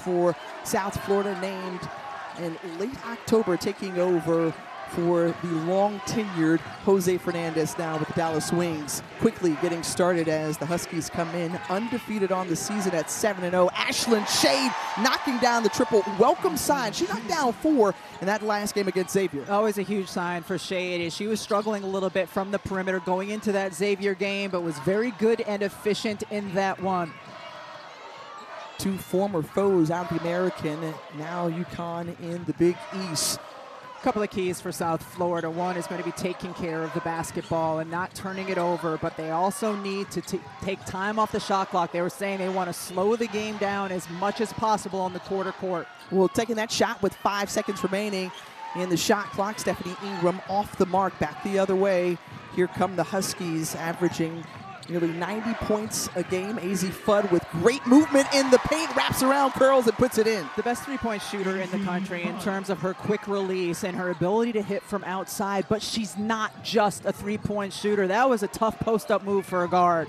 for South Florida, named in late October, taking over for the long-tenured Jose Fernandez now with the Dallas Wings. Quickly getting started as the Huskies come in undefeated on the season at 7-0. Ashlyn Shade knocking down the triple. Welcome sign. She knocked down 4 in that last game against Xavier. Always a huge sign for Shade. She was struggling a little bit from the perimeter going into that Xavier game, but was very good and efficient in that one. 2 former foes out of the American, now UConn in the Big East. Couple of keys for South Florida. One is going to be taking care of the basketball and not turning it over, but they also need to take time off the shot clock. They were saying they want to slow the game down as much as possible on the quarter court. Well, taking that shot with 5 seconds remaining in the shot clock, Stephanie Ingram off the mark, back the other way. Here come the Huskies, averaging nearly 90 points a game. AZ Fudd with great movement in the paint, wraps around, curls, and puts it in. The best three-point shooter in the country in terms of her quick release and her ability to hit from outside, but she's not just a three-point shooter. That was a tough post-up move for a guard.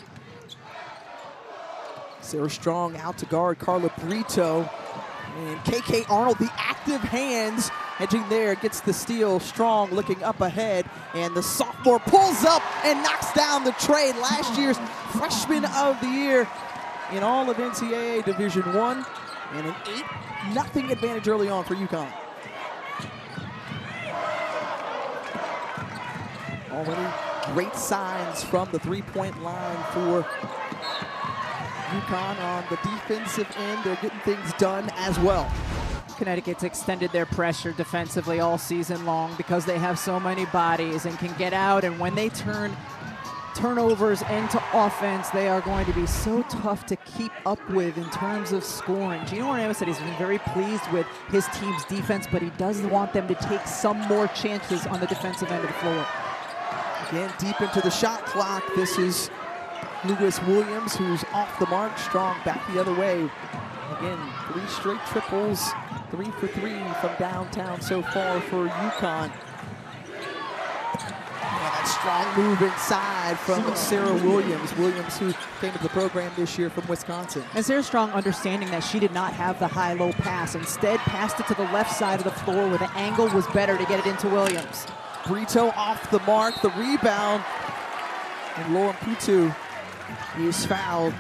Sarah Strong out to guard Carla Brito. And KK Arnold, the active hands, edging there, gets the steal. Strong looking up ahead, and the sophomore pulls up and knocks down the trade. Last year's freshman of the year in all of NCAA Division I, and an 8-0 advantage early on for UConn. Already great signs from the three-point line for UConn on the defensive end. They're getting things done as well. Connecticut's extended their pressure defensively all season long because they have so many bodies and can get out, and when they turn turnovers into offense, they are going to be so tough to keep up with in terms of scoring. Gino Ornamo said he's been very pleased with his team's defense, but he does want them to take some more chances on the defensive end of the floor. Again, deep into the shot clock. This is Lewis Williams, who's off the mark. Strong back the other way. Again, 3 straight triples, 3 for 3 from downtown so far for UConn. Yeah, that strong move inside from Sarah Williams. Williams, who came to the program this year from Wisconsin. And Sarah Strong, understanding that she did not have the high-low pass, instead passed it to the left side of the floor where the angle was better to get it into Williams. Brito off the mark, the rebound, and Lauren Putu is fouled.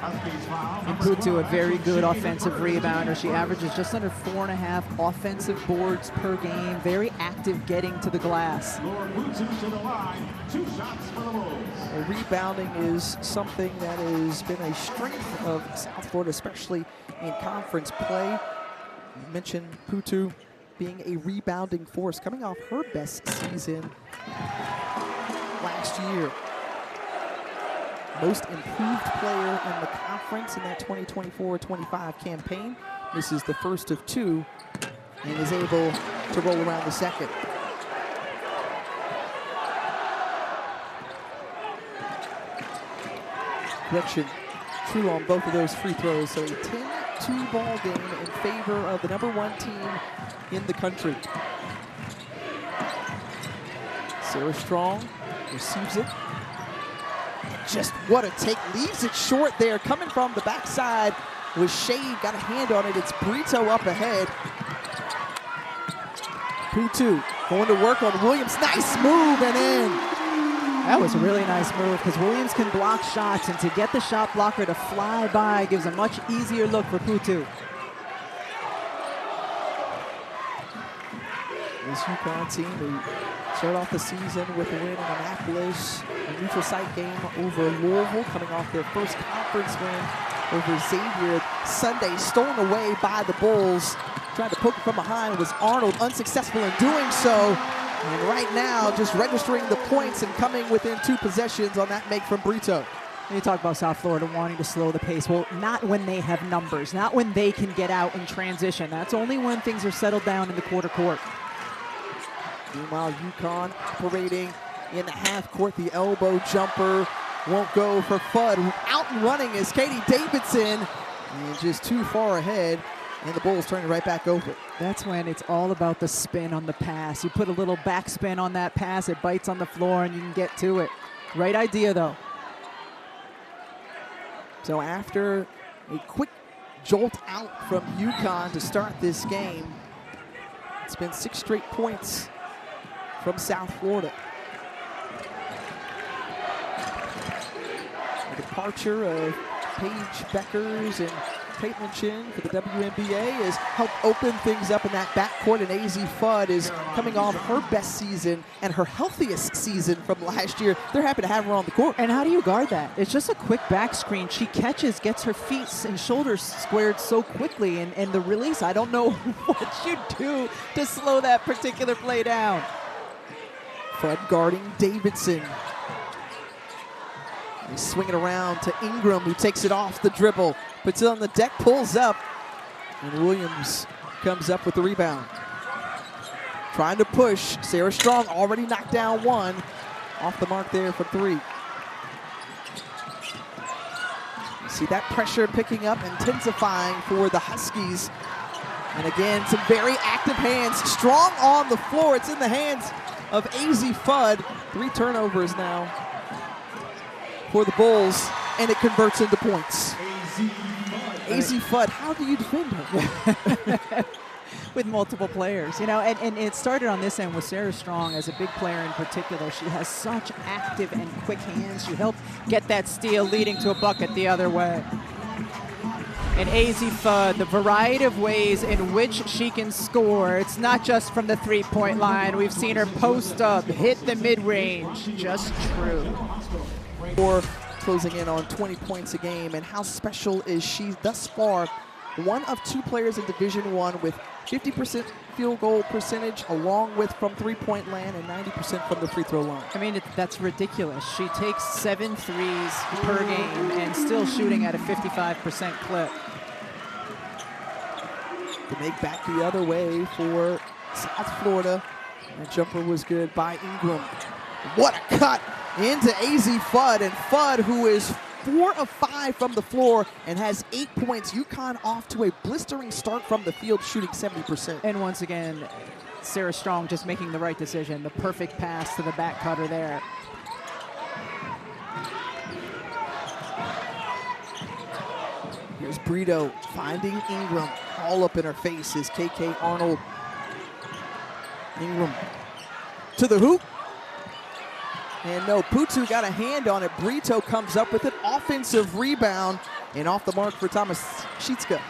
And Putu, a very good offensive rebounder. She averages just under 4.5 offensive boards per game. Very active getting to the glass. Well, rebounding is something that has been a strength of South Florida, especially in conference play. You mentioned Putu being a rebounding force, coming off her best season last year. Most improved player in the conference in that 2024-25 campaign. This is the first of 2 and is able to roll around the second. Correction, true on both of those free throws. So a 10-2 ball game in favor of the #1 team in the country. Sarah Strong receives it. Just what a take, leaves it short there. Coming from the backside with Shade, got a hand on it. It's Brito up ahead. Putu going to work on Williams. Nice move and in. That was a really nice move because Williams can block shots, and to get the shot blocker to fly by gives a much easier look for Putu. This UConn team, they start off the season with a win in Annapolis, a neutral site game over Louisville, coming off their first conference win over Xavier Sunday, stolen away by the Bulls. Tried to poke it from behind, was Arnold unsuccessful in doing so. And right now, just registering the points and coming within 2 possessions on that make from Brito. You talk about South Florida wanting to slow the pace. Well, not when they have numbers, not when they can get out in transition. That's only when things are settled down in the quarter court. Meanwhile, UConn operating in the half court. The elbow jumper won't go for Fudd. Out and running is Katie Davidson, and just too far ahead, and the Bulls turn it right back over. That's when it's all about the spin on the pass. You put a little backspin on that pass, it bites on the floor, and you can get to it. Right idea, though. So after a quick jolt out from UConn to start this game. It's been 6 straight points from South Florida. The departure of Paige Beckers and Caitlin Chin for the WNBA has helped open things up in that backcourt, and AZ Fudd is coming off her best season and her healthiest season from last year. They're happy to have her on the court. And how do you guard that? It's just a quick back screen. She catches, gets her feet and shoulders squared so quickly, and the release, I don't know what you do to slow that particular play down. Fudd guarding Davidson. He's swinging around to Ingram, who takes it off the dribble, puts it on the deck, pulls up, and Williams comes up with the rebound. Trying to push. Sarah Strong already knocked down one. Off the mark there for 3. You see that pressure picking up, intensifying for the Huskies. And again, some very active hands. Strong on the floor. It's in the hands of AZ Fudd. 3 turnovers now for the Bulls, and it converts into points. AZ Fudd, how do you defend her? With multiple players, you know, and it started on this end with Sarah Strong as a big player in particular. She has such active and quick hands. She helped get that steal, leading to a bucket the other way. And AZ Fudd, the variety of ways in which she can score. It's not just from the 3-point line. We've seen her post up, hit the mid-range. Just true. Closing in on 20 points a game, and how special is she thus far? One of 2 players in Division I with 50% field goal percentage, along with from 3-point land and 90% from the free throw line. I mean, that's ridiculous. She takes 7 threes per game and still shooting at a 55% clip. To make back the other way for South Florida. That jumper was good by Ingram. What a cut into AZ Fudd, and Fudd, who is 4 of 5 from the floor and has 8 points. UConn off to a blistering start from the field, shooting 70%. And once again, Sarah Strong just making the right decision. The perfect pass to the back cutter there. Here's Brito finding Ingram. All up in her face is KK Arnold. Ingram to the hoop. And no, Putu got a hand on it. Brito comes up with an offensive rebound, and off the mark for Thomas Sheetska.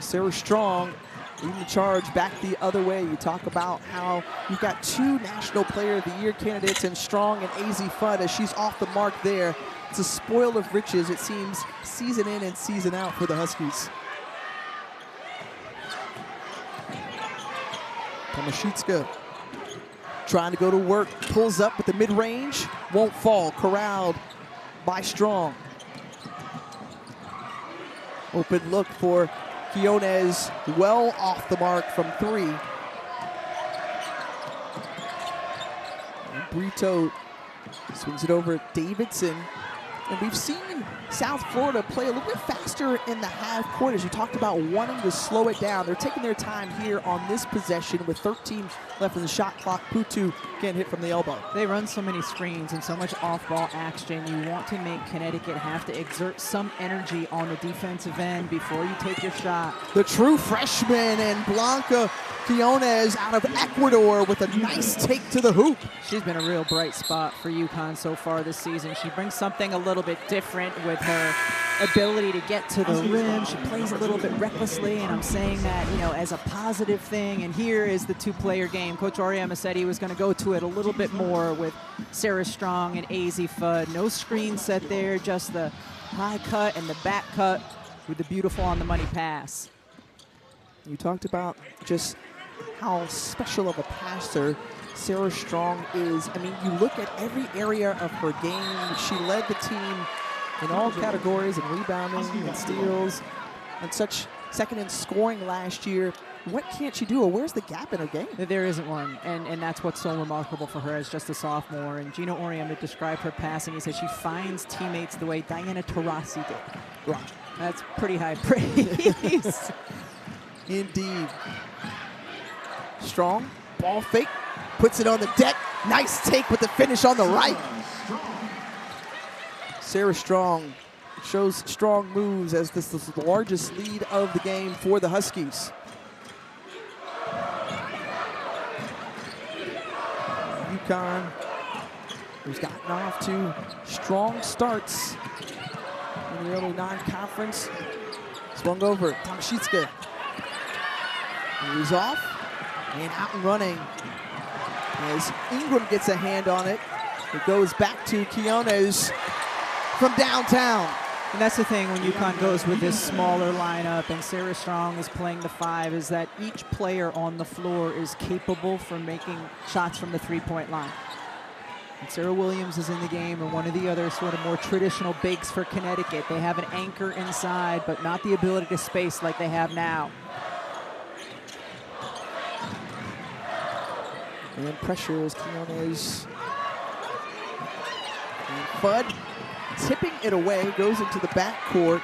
Sarah Strong leading the charge back the other way. You talk about how you've got 2 National Player of the Year candidates in Strong and AZ Fudd, as she's off the mark there. It's a spoil of riches, it seems, season in and season out for the Huskies. Thomas Sheetska trying to go to work, pulls up with the mid-range, won't fall, corralled by Strong. Open look for Quinonez, well off the mark from 3. And Brito swings it over at Davidson. And we've seen South Florida play a little bit faster in the half court, as you talked about wanting to slow it down. They're taking their time here on this possession with 13 left in the shot clock. Putu getting hit from the elbow. They run so many screens and so much off-ball action. You want to make Connecticut have to exert some energy on the defensive end before you take your shot. The true freshman and Blanca Quinonez out of Ecuador with a nice take to the hoop. She's been a real bright spot for UConn so far this season. She brings something a little bit different with her ability to get to the rim. She plays a little bit recklessly, and I'm saying that, you know, as a positive thing. And here is the 2-player game. Coach Auriemma said he was going to go to it a little bit more with Sarah Strong and AZ Fudd. No screen set there, just the high cut and the back cut with the beautiful on-the-money pass. You talked about just how special of a passer Sarah Strong is. I mean, you look at every area of her game. She led the team in all categories, in rebounding and steals, and such, second in scoring last year. What can't she do, or where's the gap in her game? There isn't one, and that's what's so remarkable for her as just a sophomore. And Gino Auriemma described her passing. He said she finds teammates the way Diana Taurasi did. Right. That's pretty high praise. Indeed. Strong, ball fake, puts it on the deck. Nice take with the finish on the right. Sarah Strong shows strong moves as this is the largest lead of the game for the Huskies. UConn, who's gotten off to strong starts in the early non-conference, swung over. Tomaszewska. He's off and out and running as Ingram gets a hand on it. It goes back to Quinonez from downtown. And that's the thing when UConn goes with this smaller lineup and Sarah Strong is playing the 5, is that each player on the floor is capable for making shots from the three-point line. And Sarah Williams is in the game, and one of the other sort of more traditional bigs for Connecticut. They have an anchor inside, but not the ability to space like they have now. And pressure is Quinonez. And Fudd tipping it away, goes into the backcourt.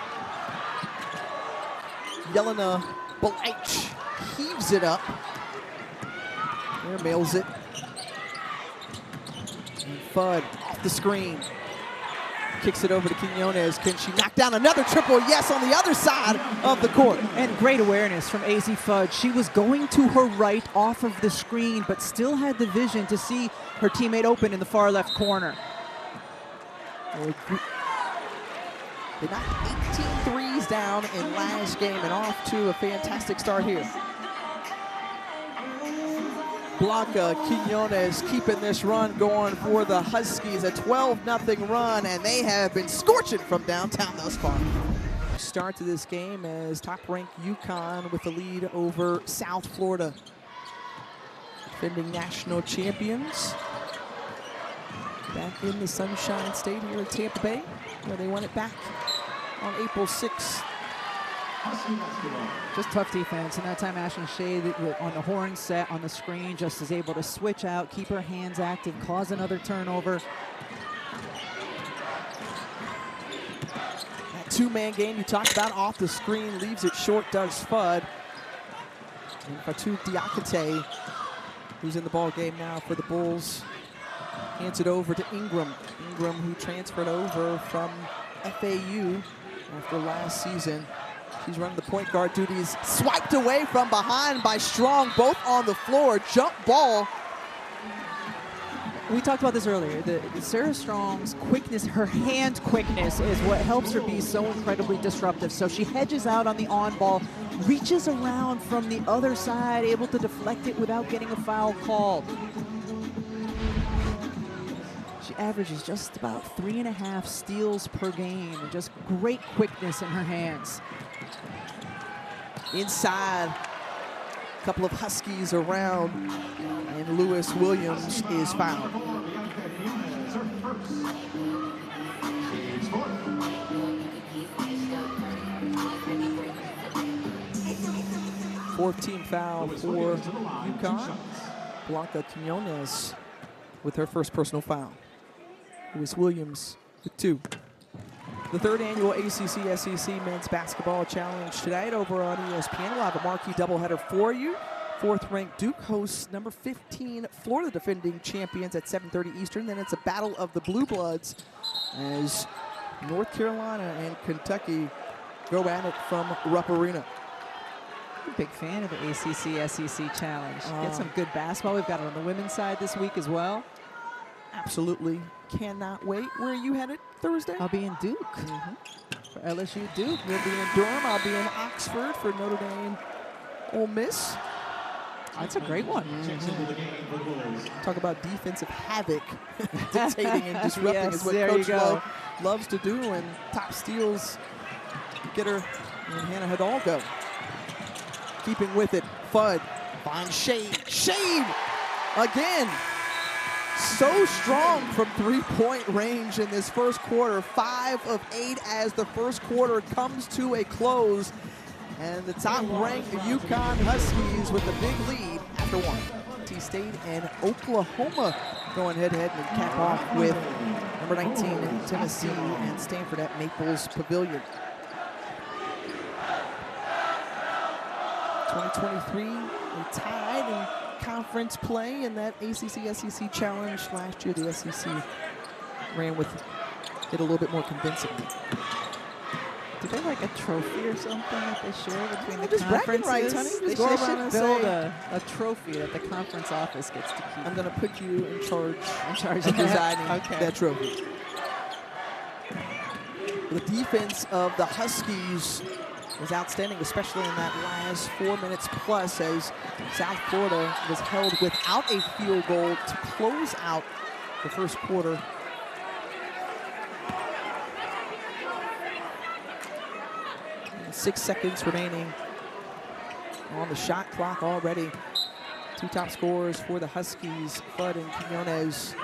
Jelena Blanca heaves it up. There, mails it. And Fudd off the screen. Kicks it over to Quinonez. Can she knock down another triple? Yes, on the other side of the court. And great awareness from AZ Fudd. She was going to her right off of the screen, but still had the vision to see her teammate open in the far left corner. They knocked 18 threes down in last game and off to a fantastic start here. Blanca Quinonez keeping this run going for the Huskies, a 12-0 run, and they have been scorching from downtown thus far. Start to this game as top-ranked UConn with the lead over South Florida. Defending national champions. Back in the Sunshine State here in Tampa Bay, where they won it back on April 6th. Just tough defense, and that time Ashley Shea on the horn set on the screen just is able to switch out, keep her hands active, cause another turnover. That two-man game you talked about off the screen leaves it short, does Fudd. And Fatou Diakite, who's in the ball game now for the Bulls, hands it over to Ingram. Ingram, who transferred over from FAU after last season. She's running the point guard duties. Swiped away from behind by Strong, both on the floor. Jump ball. We talked about this earlier. The Sarah Strong's quickness, her hand quickness, is what helps her be so incredibly disruptive. So she hedges out on the on ball, reaches around from the other side, able to deflect it without getting a foul called. She averages just about 3.5 steals per game, and just great quickness in her hands. Inside, a couple of Huskies around, and Lewis Williams is fouled. Fourth team foul for UConn. Blanca Quinonez with her first personal foul. Lewis Williams with 2. The third annual ACC-SEC Men's Basketball Challenge tonight over on ESPN. We'll have a marquee doubleheader for you. Fourth-ranked Duke hosts number 15 Florida defending champions at 7:30 Eastern. Then it's a battle of the Blue Bloods as North Carolina and Kentucky go at it from Rupp Arena. I'm a big fan of the ACC-SEC Challenge. Get some good basketball. We've got it on the women's side this week as well. Absolutely cannot wait. Where are you headed Thursday? I'll be in Duke for LSU Duke. You'll be in Durham. I'll be in Oxford for Notre Dame Ole Miss. That's a great one. Talk about defensive havoc. Dictating and disrupting yes, is what Coach Love loves to do. And top steals getter and Hannah Hidalgo. Keeping with it, Fudd finds Shade. Shade again. So strong from three-point range in this first quarter. 5 of 8 as the first quarter comes to a close. And the top-ranked UConn Huskies with the big lead after 1. T-State and Oklahoma going head-to-head and cap off with number 19 in Tennessee and Stanford at Maples Pavilion. 2023, they tied in conference play in that ACC-SEC Challenge last year. The SEC ran with it a little bit more convincingly. Is there like a trophy or something that they share between the just bragging conferences? rights, honey. They Just go should around and build say, a trophy that the conference office gets to keep. I'm going to put you in charge of of designing Okay. that trophy. The defense of the Huskies was outstanding, especially in that last 4 minutes plus, as South Florida was held without a field goal to close out the first quarter. 6 seconds remaining on the shot clock already. Two top scorers for the Huskies, Fudd and Quinonez,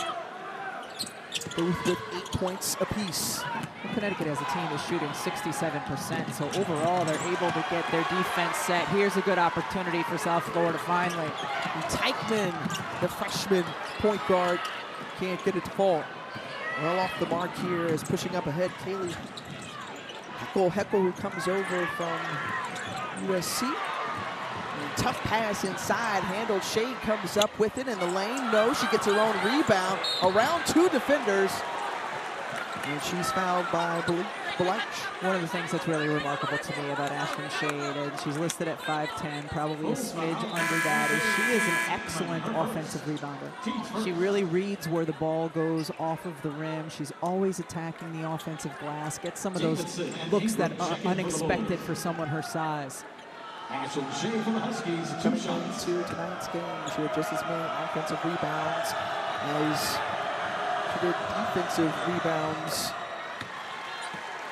both with 8 points apiece. Well, Connecticut as a team is shooting 67%, so overall they're able to get their defense set. Here's a good opportunity for South Florida finally. And Teichman, the freshman point guard, can't get it to fall. Well off the mark here is pushing up ahead. Kaylee Heckel, who comes over from USC. And tough pass inside, handled. Shade comes up with it in the lane. No, she gets her own rebound around two defenders. And she's fouled by Blanca. One of the things that's really remarkable to me about Ashton Shade, and she's listed at 5'10", probably a smidge under that, is she is an excellent offensive rebounder. She really reads where the ball goes off of the rim. She's always attacking the offensive glass, gets some of those looks that are unexpected for someone her size. Ashton Shade from the Huskies. Coming into tonight's game, she had just as many offensive rebounds as she did defensive rebounds.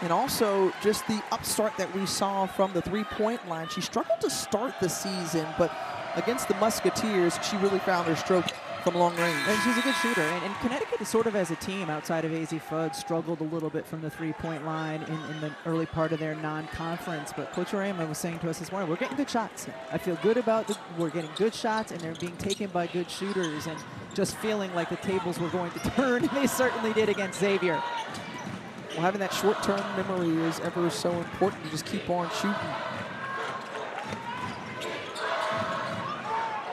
And also just the upstart that we saw from the three-point line. She struggled to start the season, but against the Musketeers, she really found her stroke from long range. And she's a good shooter. And Connecticut is sort of as a team outside of AZ Fudd struggled a little bit from the three-point line in the early part of their non-conference. But Coach Rayman was saying to us this morning, we're getting good shots. I feel good about it. We're getting good shots, and they're being taken by good shooters. And just feeling like the tables were going to turn, and they certainly did against Xavier. Well, having that short-term memory is ever so important. You just keep on shooting.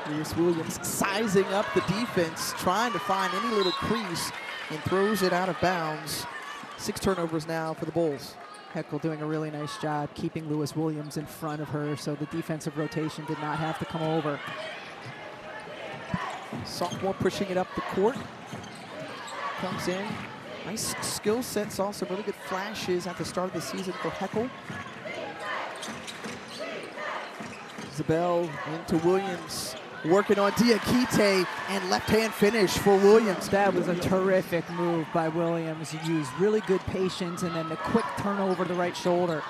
Lewis Williams sizing up the defense, trying to find any little crease, and throws it out of bounds. 6 turnovers now for the Bulls. Heckel doing a really nice job keeping Lewis Williams in front of her, so the defensive rotation did not have to come over. Sophomore pushing it up the court. Comes in. Nice skill set. Saw some really good flashes at the start of the season for Heckel. Zabel into Williams. Working on Diakite, and left-hand finish for Williams. That was a terrific move by Williams. He used really good patience, and then the quick turnover to the right shoulder.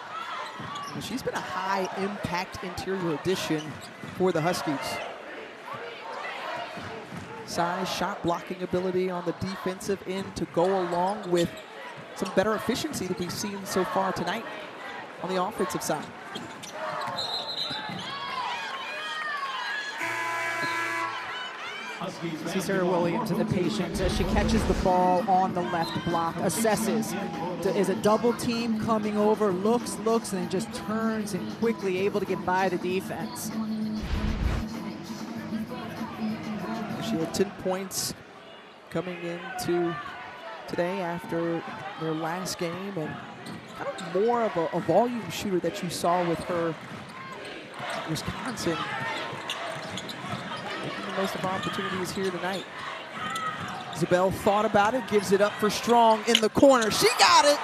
And she's been a high-impact interior addition for the Huskies. Size, shot blocking ability on the defensive end to go along with some better efficiency that we've seen so far tonight on the offensive side. See Sarah Williams and the patience as she catches the ball on the left block, assesses. Is a double team coming over, looks, and then just turns and quickly able to get by the defense. She had 10 points coming into today after their last game, and kind of more of a volume shooter that you saw with her at Wisconsin. Making the most of opportunities here tonight. Zabel thought about it, gives it up for Strong in the corner. She got it!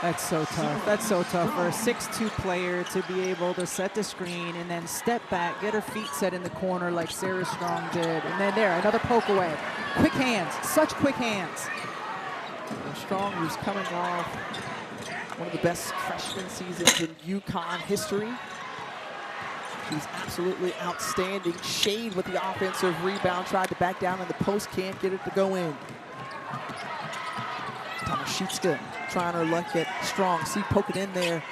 That's so tough. That's so tough for a 6'2" player to be able to set the screen and then step back, get her feet set in the corner like Sarah Strong did. And then there, another poke away. Quick hands, such quick hands. And Strong, who's coming off one of the best freshman seasons in UConn history. She's absolutely outstanding. Shade with the offensive rebound, tried to back down in the post, can't get it to go in. Tomaszewska trying her luck at Strong. See, poke it in there.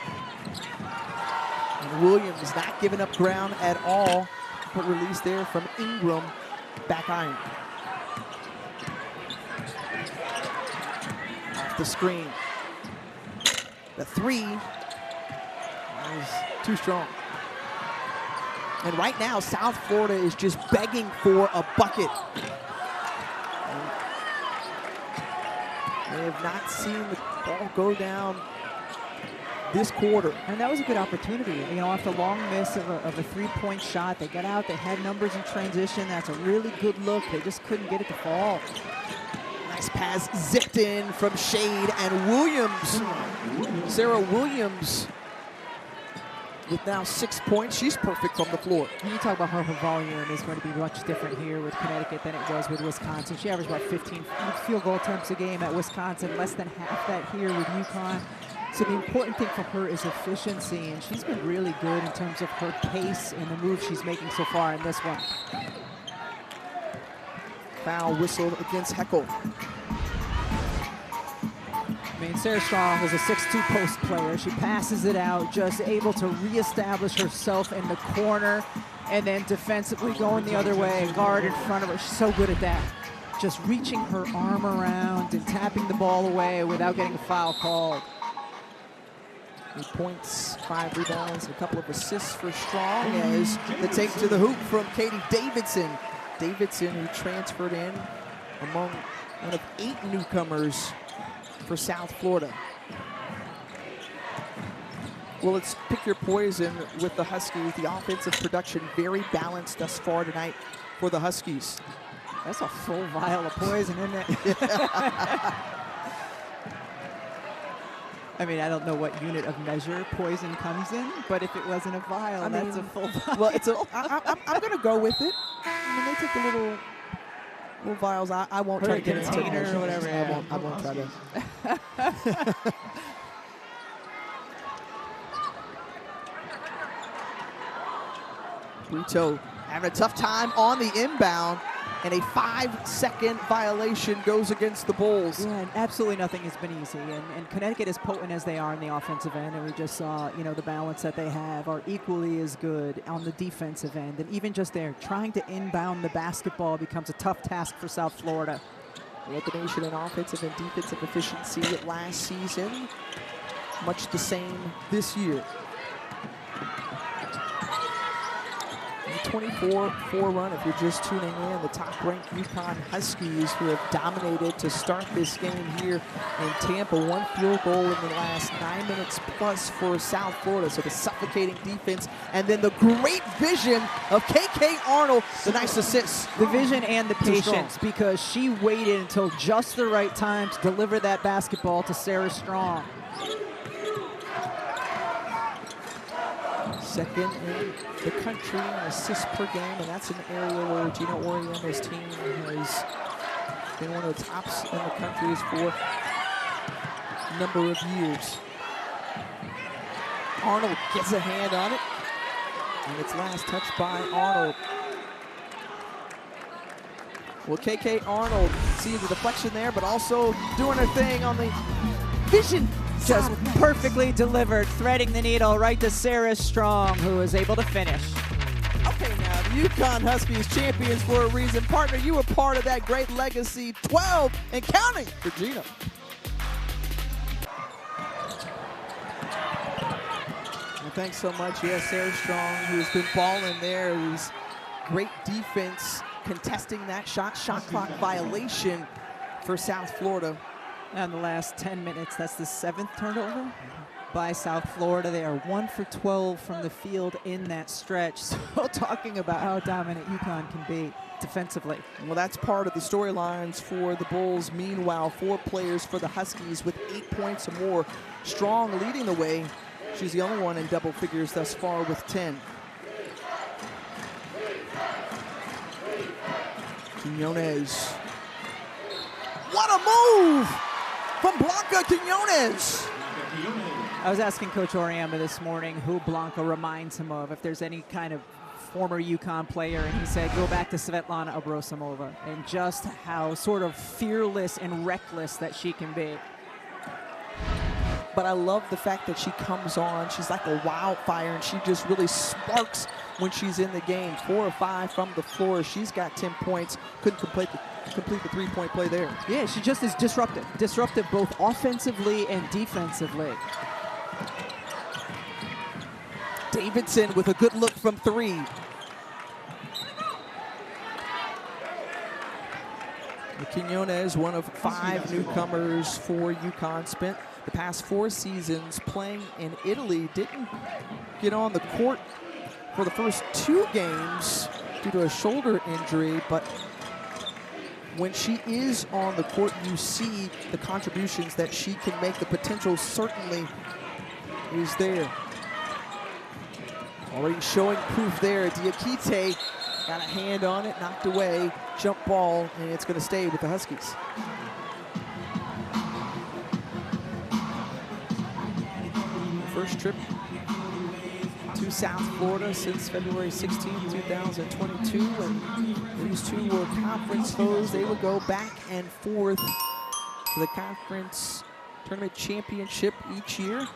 And Williams not giving up ground at all. But release there from Ingram. Back iron. Off the screen. The three is too strong. And right now, South Florida is just begging for a bucket. They have not seen the ball go down this quarter. And that was a good opportunity. You know, after a long miss of a three-point shot, they got out, they had numbers in transition. That's a really good look. They just couldn't get it to fall. Nice pass zipped in from Shade and Williams. Sarah Williams with now 6 points. She's perfect from the floor. When you talk about her volume is going to be much different here with Connecticut than it was with Wisconsin. She averaged about 15 field goal attempts a game at Wisconsin, less than half that here with UConn. So the important thing for her is efficiency, and she's been really good in terms of her pace and the moves she's making so far in this one. Foul whistled against Heckel. I mean, Sarah Strong was a 6'2" post player. She passes it out, just able to reestablish herself in the corner, and then defensively going the other way, guard in front of her. She's so good at that. Just reaching her arm around and tapping the ball away without getting a foul called. 8 points, 5 rebounds, and a couple of assists for Strong as the take to the hoop from Katie Davidson. Davidson, who transferred in among one of 8 newcomers for South Florida. Well, let's pick your poison with the Huskies. The offensive production very balanced thus far tonight for the Huskies. That's a full vial of poison, isn't it? I mean, I don't know what unit of measure poison comes in, but if it wasn't a vial, that's a full vial. Well, I'm going to go with it. I mean, they take the little vials. I won't try to get into it or whatever. I won't try to. Brito having a tough time on the inbound, and a 5-second violation goes against the Bulls. Yeah, and absolutely nothing has been easy. And Connecticut, as potent as they are in the offensive end, and we just saw, you know, the balance that they have, are equally as good on the defensive end. And even just there, trying to inbound the basketball becomes a tough task for South Florida. We led the nation in offensive and defensive efficiency last season. Much the same this year. 24-4 run, if you're just tuning in, the top-ranked UConn Huskies, who have dominated to start this game here in Tampa. 1 field goal in the last 9 minutes plus for South Florida. So the suffocating defense, and then the great vision of KK Arnold, the nice assist. The vision and the patience, because she waited until just the right time to deliver that basketball to Sarah Strong. Second in the country in assists per game, and that's an area where Gina Oriana's team has been one of the tops in the country for a number of years. Arnold gets a hand on it, and it's last touched by Arnold. Well, KK Arnold sees the deflection there, but also doing her thing on the vision. Just perfectly delivered, threading the needle right to Sarah Strong, who was able to finish. Okay, now, the UConn Huskies champions for a reason. Partner, you were part of that great legacy. 12 and counting for Gina. Well, thanks so much. Yes, Sarah Strong, who's been balling there. It was great defense contesting that shot clock violation for South Florida. In the last 10 minutes, that's the 7th turnover by South Florida. They are 1 for 12 from the field in that stretch. So talking about how dominant UConn can be defensively. Well, that's part of the storylines for the Bulls. Meanwhile, 4 players for the Huskies with 8 points or more. Strong leading the way. She's the only one in double figures thus far with 10. Quinonez. What a move from Blanca Quinonez. I was asking Coach Oriama this morning who Blanca reminds him of, if there's any kind of former UConn player, and he said, go back to Svetlana Abrosimova, and just how sort of fearless and reckless that she can be. But I love the fact that she comes on. She's like a wildfire, and she just really sparks when she's in the game. 4 or 5 from the floor. She's got 10 points. Couldn't complete the three-point play there. Yeah, she just is disruptive. Disruptive both offensively and defensively. Davidson with a good look from 3. Quinonez, one of 5 newcomers for UConn, spent the past 4 seasons playing in Italy. Didn't get on the court for the first 2 games due to a shoulder injury, but when she is on the court, you see the contributions that she can make. The potential certainly is there. Already showing proof there. Diakite got a hand on it, knocked away, jump ball, and it's going to stay with the Huskies. First trip to South Florida since February 16, 2022, and these two were conference foes. They would go back and forth for the conference tournament championship each year.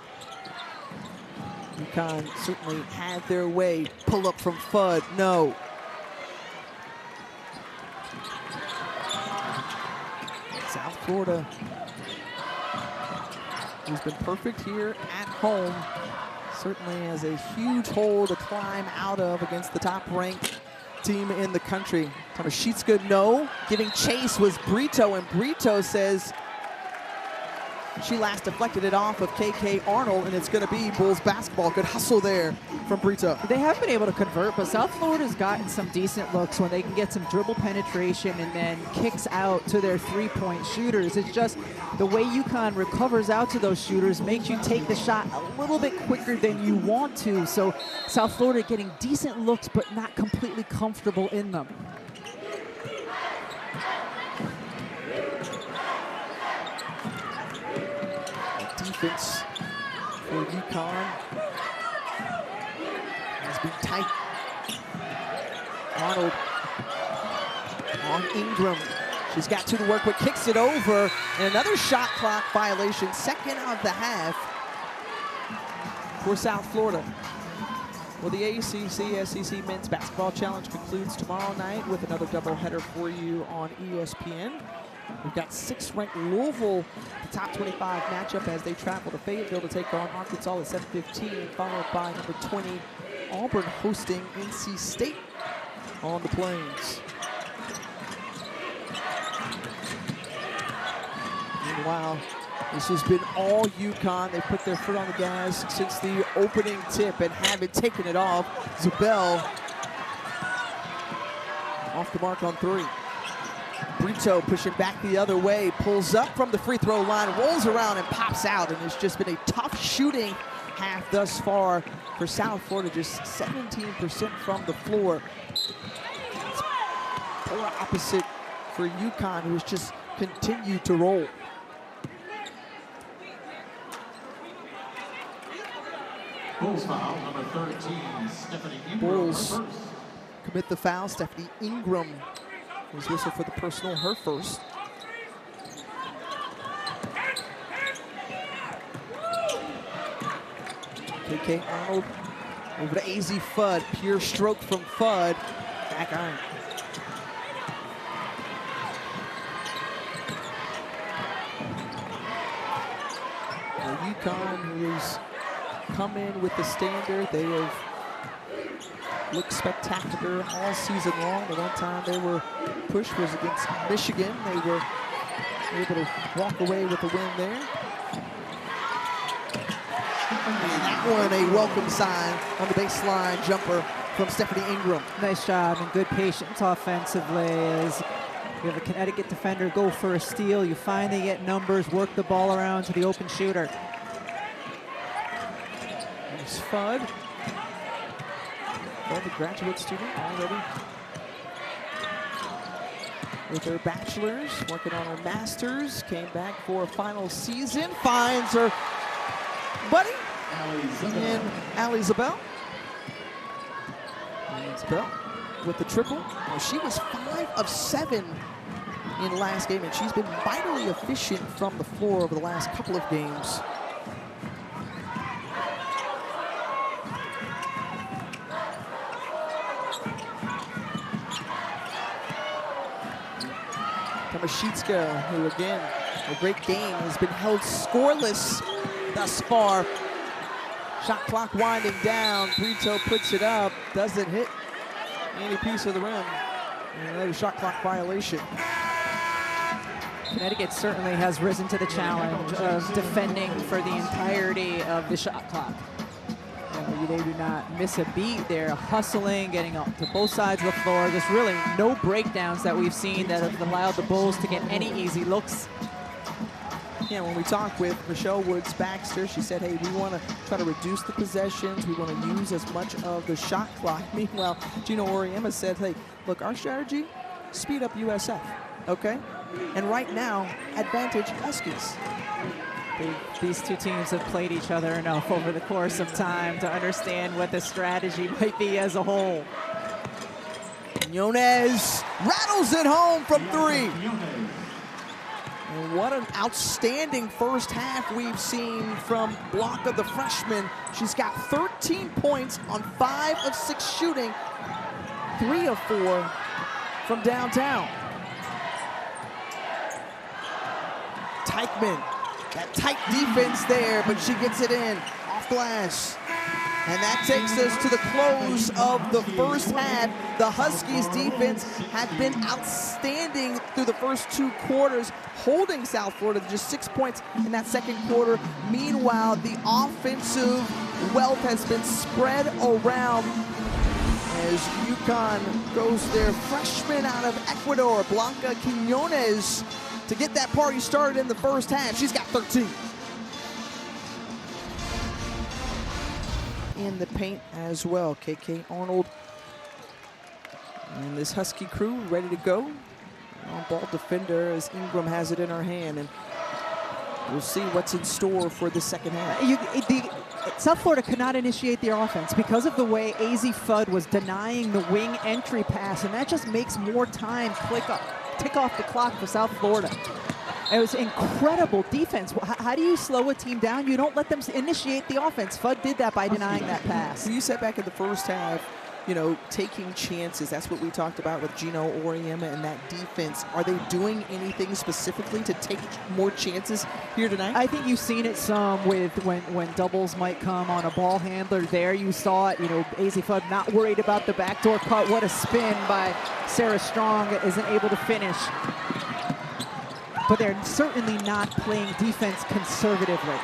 UConn certainly had their way. Pull up from Fudd, no. South Florida, who's been perfect here at home, certainly has a huge hole to climb out of against the top-ranked team in the country. Tomaszewska, no. Giving chase was Brito, and Brito says she last deflected it off of KK Arnold, and it's going to be Bulls basketball. Good hustle there from Brito. They have been able to convert, but South Florida's gotten some decent looks when they can get some dribble penetration and then kicks out to their three-point shooters. It's just the way UConn recovers out to those shooters makes you take the shot a little bit quicker than you want to. So South Florida getting decent looks, but not completely comfortable in them. Defense for UConn has been tight. Arnold on Ingram. She's got 2 to work with, kicks it over, and another shot clock violation, second of the half for South Florida. Well, the ACC SEC Men's Basketball Challenge concludes tomorrow night with another doubleheader for you on ESPN. We've got 6th ranked Louisville, the top 25 matchup as they travel to Fayetteville to take on Arkansas at 7:15, followed by number 20 Auburn hosting NC State on the Plains. Meanwhile, this has been all UConn. They put their foot on the gas since the opening tip and haven't taken it off. Zabel off the mark on 3. Brito pushing back the other way, pulls up from the free throw line, rolls around and pops out, and it's just been a tough shooting half thus far for South Florida, just 17% from the floor. It's polar opposite for UConn, who has just continued to roll. Bulls foul, number 13, Stephanie Ingram. Bulls commit the foul. Stephanie Ingram was whistled for the personal, her first. KK Arnold over to AZ Fudd. Pure stroke from Fudd. Back iron. UConn, who has come in with the standard, they have looked spectacular all season long. The one time they were pushed was against Michigan. They were able to walk away with a win there. And that one, a welcome sign on the baseline jumper from Stephanie Ingram. Nice job and good patience offensively as you have a Connecticut defender go for a steal. You finally get numbers, work the ball around to the open shooter. There's Fudd. The graduate student already with her bachelor's, working on her master's, came back for a final season, finds her buddy in Allie Zabel. Zabel with the triple. Well, she was 5 of 7 in the last game, and she's been vitally efficient from the floor over the last couple of games. Tomaszewska, who again, a great game, has been held scoreless thus far. Shot clock winding down. Brito puts it up, doesn't hit any piece of the rim. And another shot clock violation. Connecticut certainly has risen to the challenge of defending for the entirety of the shot clock. And they do not miss a beat. They're hustling, getting up to both sides of the floor. There's really no breakdowns that we've seen that have allowed the Bulls to get any easy looks. Yeah, when we talked with Michelle Woods-Baxter, she said, hey, we want to try to reduce the possessions. We want to use as much of the shot clock. Meanwhile, Gino Auriemma said, hey, look, our strategy, speed up USF, okay? And right now, advantage Huskies. These two teams have played each other enough over the course of time to understand what the strategy might be as a whole. Quinonez rattles it home from three. And what an outstanding first half we've seen from Blanca, the freshman. She's got 13 points on 5 of 6 shooting, 3 of 4 from downtown. Teichman, that tight defense there, but she gets it in off glass. And that takes us to the close of the first half. The Huskies defense had been outstanding through the first 2 quarters, holding South Florida to just 6 points in that second quarter. Meanwhile, the offensive wealth has been spread around as UConn goes their freshman out of Ecuador, Blanca Quinonez, to get that party started in the first half. She's got 13. In the paint as well. KK Arnold and this Husky crew ready to go. On-ball defender as Ingram has it in her hand, and we'll see what's in store for the second half. South Florida could not initiate their offense because of the way AZ Fudd was denying the wing entry pass, and that just makes more time tick off the clock for South Florida. It was incredible defense. How do you slow a team down? You don't let them initiate the offense. Fudd did that by denying that pass. You sat back in the first half, you know, taking chances. That's what we talked about with Gino Auriemma and that defense. Are they doing anything specifically to take more chances here tonight? I think you've seen it some with when doubles might come on a ball handler there. You saw it, you know, AZ Fudd not worried about the backdoor cut. What a spin by Sarah Strong, isn't able to finish. But they're certainly not playing defense conservatively.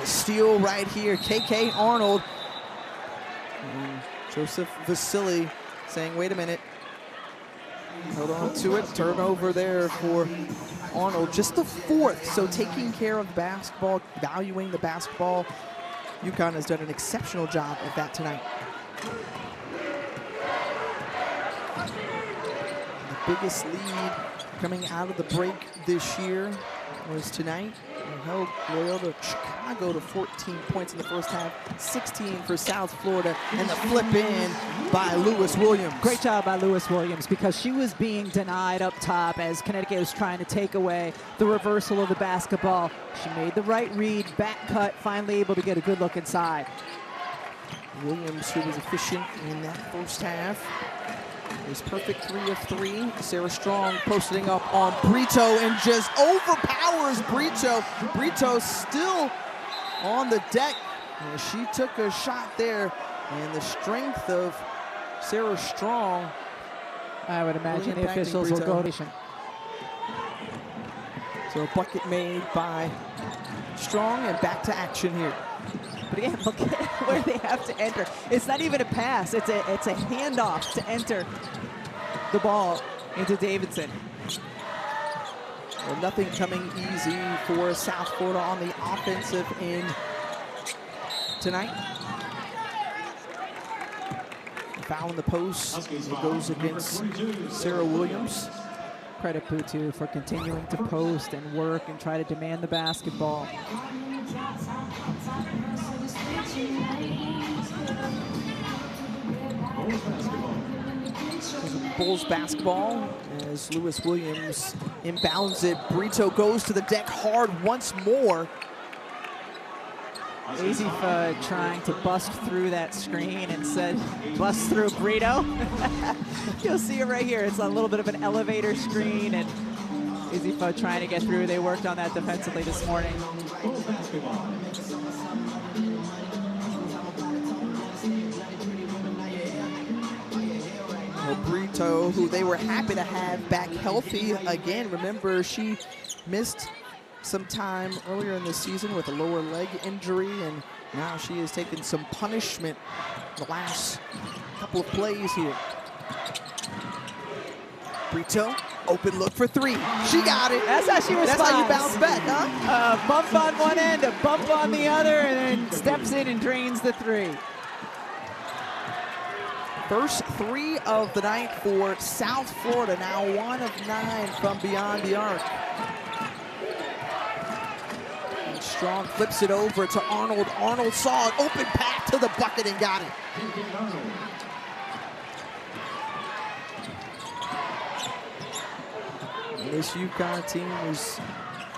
The steal right here, KK Arnold. And Joseph Vasily saying, wait a minute. Hold on to it, turnover there for Arnold. Just the 4th, so taking care of basketball, valuing the basketball. UConn has done an exceptional job of that tonight. The biggest lead coming out of the break this year was tonight. They held Loyola Chicago to 14 points in the first half, 16 for South Florida, and the flip in by Lewis Williams. Great job by Lewis Williams, because she was being denied up top as Connecticut was trying to take away the reversal of the basketball. She made the right read, back cut, finally able to get a good look inside. Williams, who was efficient in that first half, is perfect 3 of 3. Sarah Strong posting up on Brito and just overpowers Brito. Brito still on the deck. And she took a shot there. And the strength of Sarah Strong. I would imagine the officials will go. So a bucket made by Strong, and back to action here. But again, look at where they have to enter. It's not even a pass. It's a handoff to enter the ball into Davidson. Well, nothing coming easy for South Florida on the offensive end tonight. Foul in the post. It goes against Sarah Williams. Credit Putu for continuing to post and work and try to demand the basketball. Bulls basketball as Lewis Williams inbounds it. Brito goes to the deck hard once more. AZ Fudd trying to bust through that screen and said, bust through Brito. You'll see it right here. It's a little bit of an elevator screen, and AZ Fudd trying to get through. They worked on that defensively this morning. Well, Brito, who they were happy to have back healthy again. Remember, she missed some time earlier in the season with a lower leg injury, and now she has taken some punishment the last couple of plays here. Brito, open look for three. She got it. That's how she responds. That's how you bounce back, huh? Bump on one end, a bump on the other, and then steps in and drains the three. First three of the night for South Florida, now 1 of 9 from beyond the arc. And Strong flips it over to Arnold. Arnold saw an open path to the bucket and got it. And this UConn team is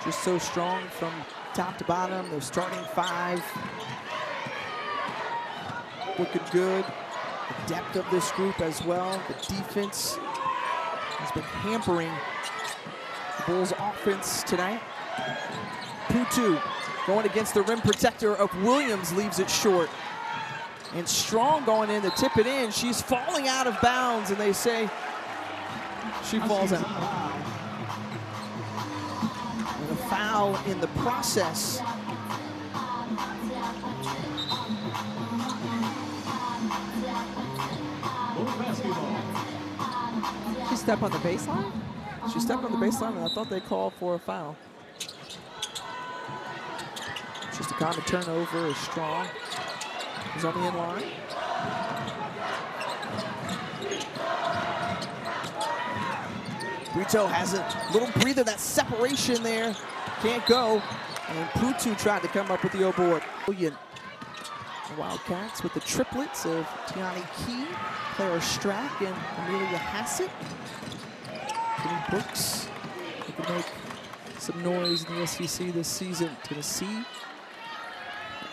just so strong from top to bottom. Their starting 5 looking good. The depth of this group as well. The defense has been hampering the Bulls' offense tonight. Putu going against the rim protector of Williams, leaves it short. And Strong going in to tip it in. She's falling out of bounds, and they say she falls out. And a foul in the process. She stepped on the baseline? She stepped on the baseline, and I thought they called for a foul. Just a kind of turnover as Strong is on the in-line. Brito has a little breather, that separation there. Can't go. And Putu tried to come up with the O-board. The Wildcats with the triplets of Tiani Key, Clara Strack, and Amelia Hassett. Jimmy Brooks, who can make some noise in the SEC this season. Tennessee,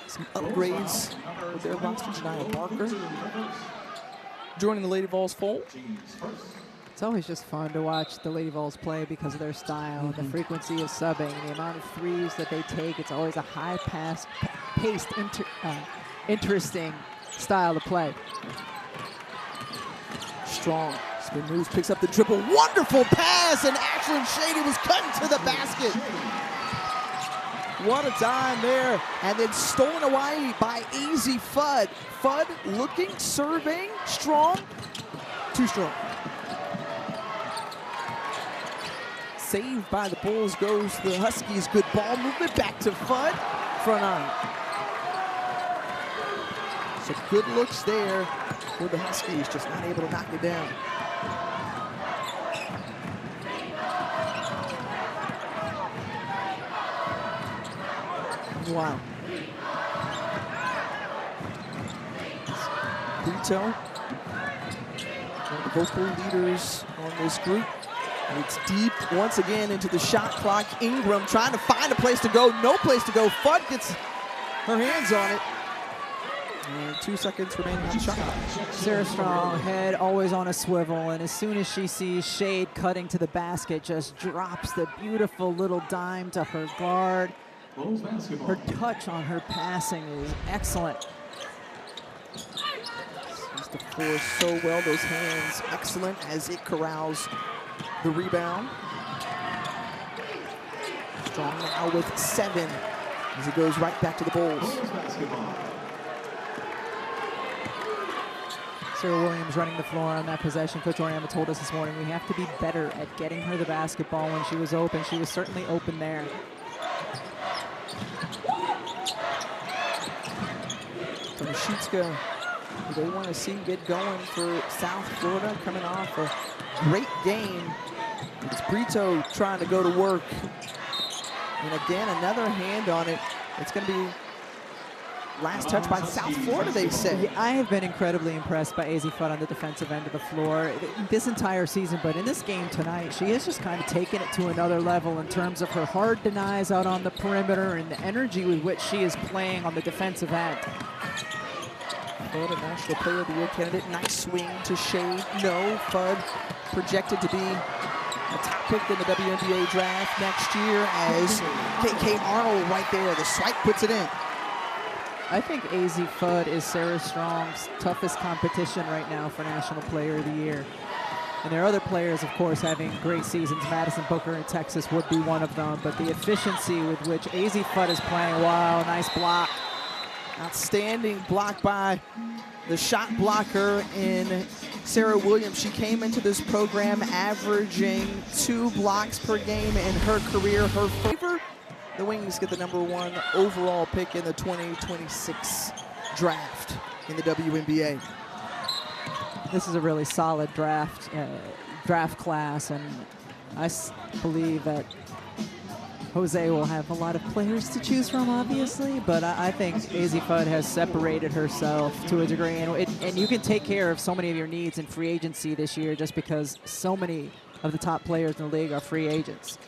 some upgrades with their roster. Janiyah Barker joining the Lady Vols fold. It's always just fun to watch the Lady Vols play because of their style, the frequency of subbing, the amount of threes that they take. It's always a high-paced, interesting style to play. Strong, spin moves, picks up the dribble. Wonderful pass, and Ashlyn Shady was cutting to the basket. What a time there. And then stolen away by AZ Fudd. Fudd looking, serving, Strong, too strong. Saved by the Bulls goes the Huskies. Good ball movement, back to Fudd, front line. So good looks there for the Huskies, just not able to knock it down. Wow. Brito, one of the vocal leaders on this group. It's deep once again into the shot clock. Ingram trying to find a place to go. No place to go. Fudd gets her hands on it. And 2 seconds remaining on the shot clock. Sarah Strong, head always on a swivel, and as soon as she sees Shade cutting to the basket, just drops the beautiful little dime to her guard. Her touch on her passing is excellent. Seems to force so well, those hands excellent as it corrals the rebound. Strong now with 7 as it goes right back to the Bulls. Sarah Williams running the floor on that possession. Coach Oriama told us this morning we have to be better at getting her the basketball when she was open. She was certainly open there. Tomaszewska, who they want to see get going for South Florida, coming off a great game. It's Brito trying to go to work. And again, another hand on it. It's going to be last touch by South Florida, they say. Yeah, I have been incredibly impressed by AZ Fudd on the defensive end of the floor this entire season, but in this game tonight, she has just kind of taken it to another level in terms of her hard denies out on the perimeter and the energy with which she is playing on the defensive end. Florida National Player of the Year candidate. Nice swing to Shade. No. Fudd projected to be a top pick in the WNBA draft next year as KK Arnold right there. The swipe puts it in. I think AZ Fudd is Sarah Strong's toughest competition right now for National Player of the Year. And there are other players, of course, having great seasons. Madison Booker in Texas would be one of them. But the efficiency with which AZ Fudd is playing, wow, nice block. Outstanding block by the shot blocker in Sarah Williams. She came into this program averaging 2 blocks per game in her career. Her favor, the Wings get the #1 overall pick in the 2026 draft in the WNBA. This is a really solid draft class, and I believe that Jose will have a lot of players to choose from, obviously, but I think AZ Fudd has separated herself to a degree, and you can take care of so many of your needs in free agency this year just because so many of the top players in the league are free agents.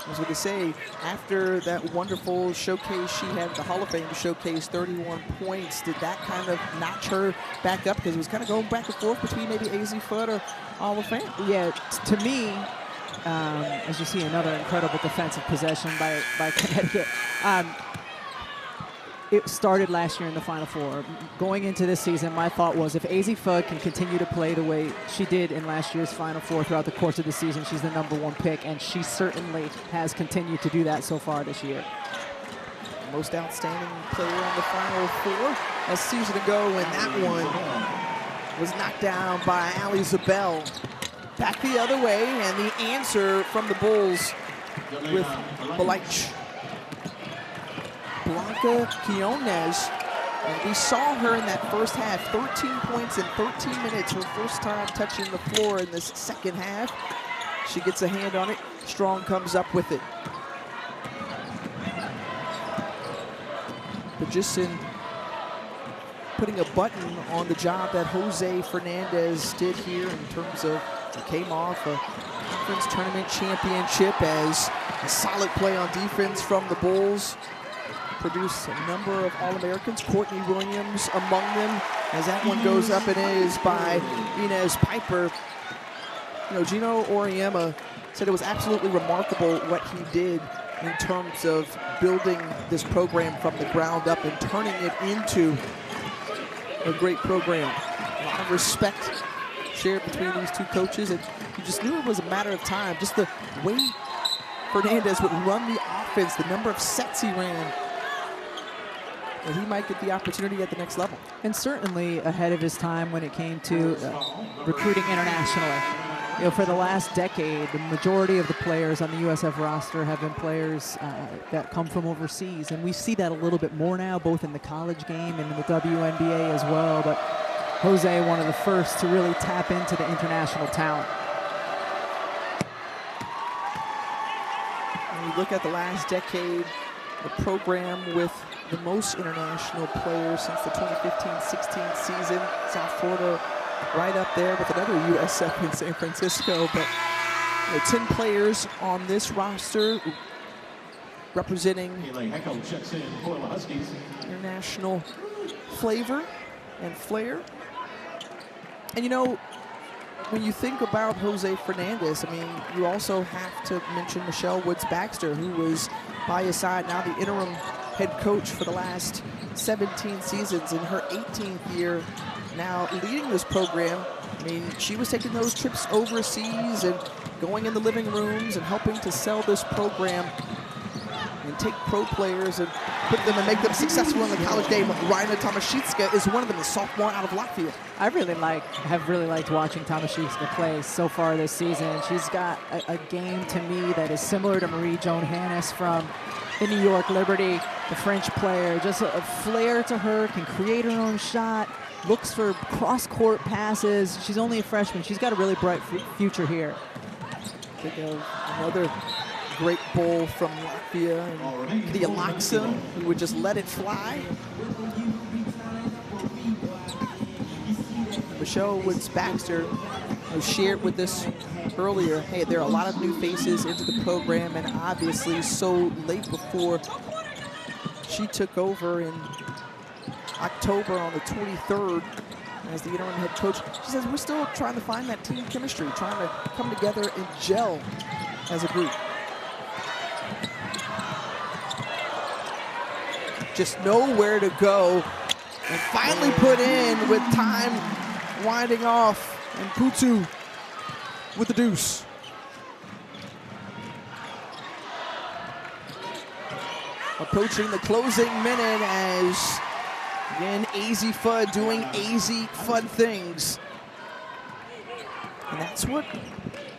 I was going to say, after that wonderful showcase she had, the Hall of Fame showcase, 31 points, did that kind of notch her back up? Because it was kind of going back and forth between maybe AZ Fudd or Hall of Fame. Yeah, to me, as you see, another incredible defensive possession by Connecticut. It started last year in the Final Four. Going into this season, my thought was if AZ Fudd can continue to play the way she did in last year's Final Four throughout the course of the season, she's the #1 pick, and she certainly has continued to do that so far this year. Most outstanding player in the Final Four a season ago, and that one was knocked down by Ali Zabel. Back the other way, and the answer from the Bulls with Blanca Quinonez. And we saw her in that first half, 13 points in 13 minutes, her first time touching the floor in this second half. She gets a hand on it. Strong comes up with it. But just in putting a button on the job that Jose Fernandez did here in terms of came off a conference tournament championship as a solid play on defense from the Bulls. Produced a number of All-Americans, Courtney Williams among them, as that one goes up and is by Inez Piper. You know, Gino Auriemma said it was absolutely remarkable what he did in terms of building this program from the ground up and turning it into a great program. A lot of respect shared between these two coaches, and you just knew it was a matter of time. Just the way Fernandez would run the offense, the number of sets he ran, and he might get the opportunity at the next level. And certainly ahead of his time when it came to recruiting internationally. You know, for the last decade, the majority of the players on the USF roster have been players that come from overseas, and we see that a little bit more now, both in the college game and in the WNBA as well. But Jose, one of the first to really tap into the international talent. When you look at the last decade, the program with the most international players since the 2015-16 season, South Florida right up there with another USF in San Francisco. But you know, 10 players on this roster representing international flavor and flair. And you know, when you think about Jose Fernandez, I mean, you also have to mention Michelle Woods-Baxter, who was by his side, now the interim head coach for the last 17 seasons, in her 18th year now leading this program. I mean, she was taking those trips overseas and going in the living rooms and helping to sell this program and take pro players and put them and make them successful in the college game. Raina Tomaszewska is one of them, a sophomore out of Latvia. I have really liked watching Tomaszewska play so far this season. She's got a game to me that is similar to Marie Joan-Hannes from the New York Liberty, the French player. Just a flair to her, can create her own shot, looks for cross-court passes. She's only a freshman. She's got a really bright future here. Think of another great bull from Latvia, and the Alexa, who would just let it fly. Michelle Woods-Baxter shared with us earlier, hey, there are a lot of new faces into the program, and obviously so late before she took over in October on the 23rd as the interim head coach. She says, we're still trying to find that team chemistry, trying to come together and gel as a group. Just nowhere to go, and finally put in with time winding off, and Putu with the deuce. Approaching the closing minute as, again, AZ Fudd doing AZ Fudd things. And that's what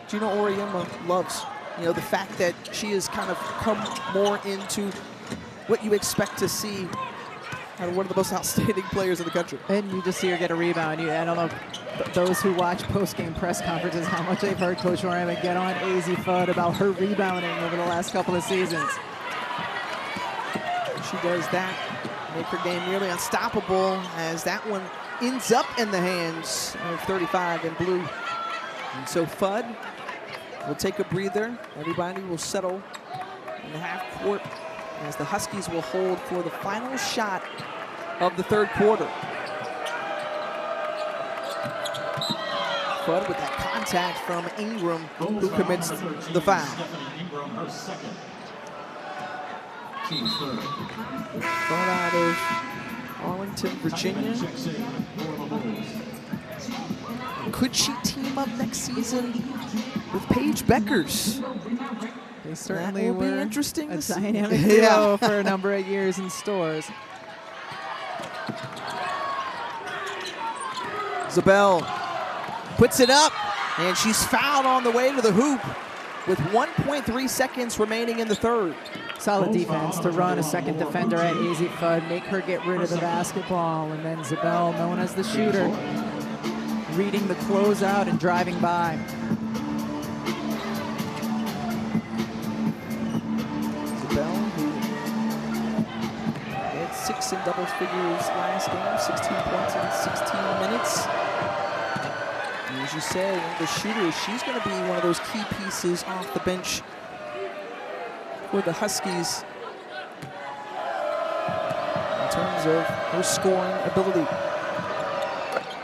Gino Auriemma loves. You know, the fact that she has kind of come more into what you expect to see out of one of the most outstanding players in the country. And you just see her get a rebound. I don't know, those who watch post-game press conferences, how much they've heard Coach Auriemma get on AZ Fudd about her rebounding over the last couple of seasons. She does that, make her game nearly unstoppable as that one ends up in the hands of 35 in blue. And so Fudd will take a breather. Everybody will settle in the half court as the Huskies will hold for the final shot of the third quarter. Fudd with that contact from Ingram, who commits the foul. Brought out of Arlington, Virginia. Could she team up next season with Paige Beckers? They certainly that will were be interesting. A to see. dynamic duo for a number of years in stores. Zabel puts it up, and she's fouled on the way to the hoop with 1.3 seconds remaining in the third. Solid defense to run a second defender at AZ Fudd, make her get rid of the basketball, and then Zabel, known as the shooter, reading the closeout and driving by. Zabel, who had 6 in double figures last game, 16 points in 16 minutes. And as you said, the shooter, she's going to be one of those key pieces off the bench for the Huskies in terms of her scoring ability.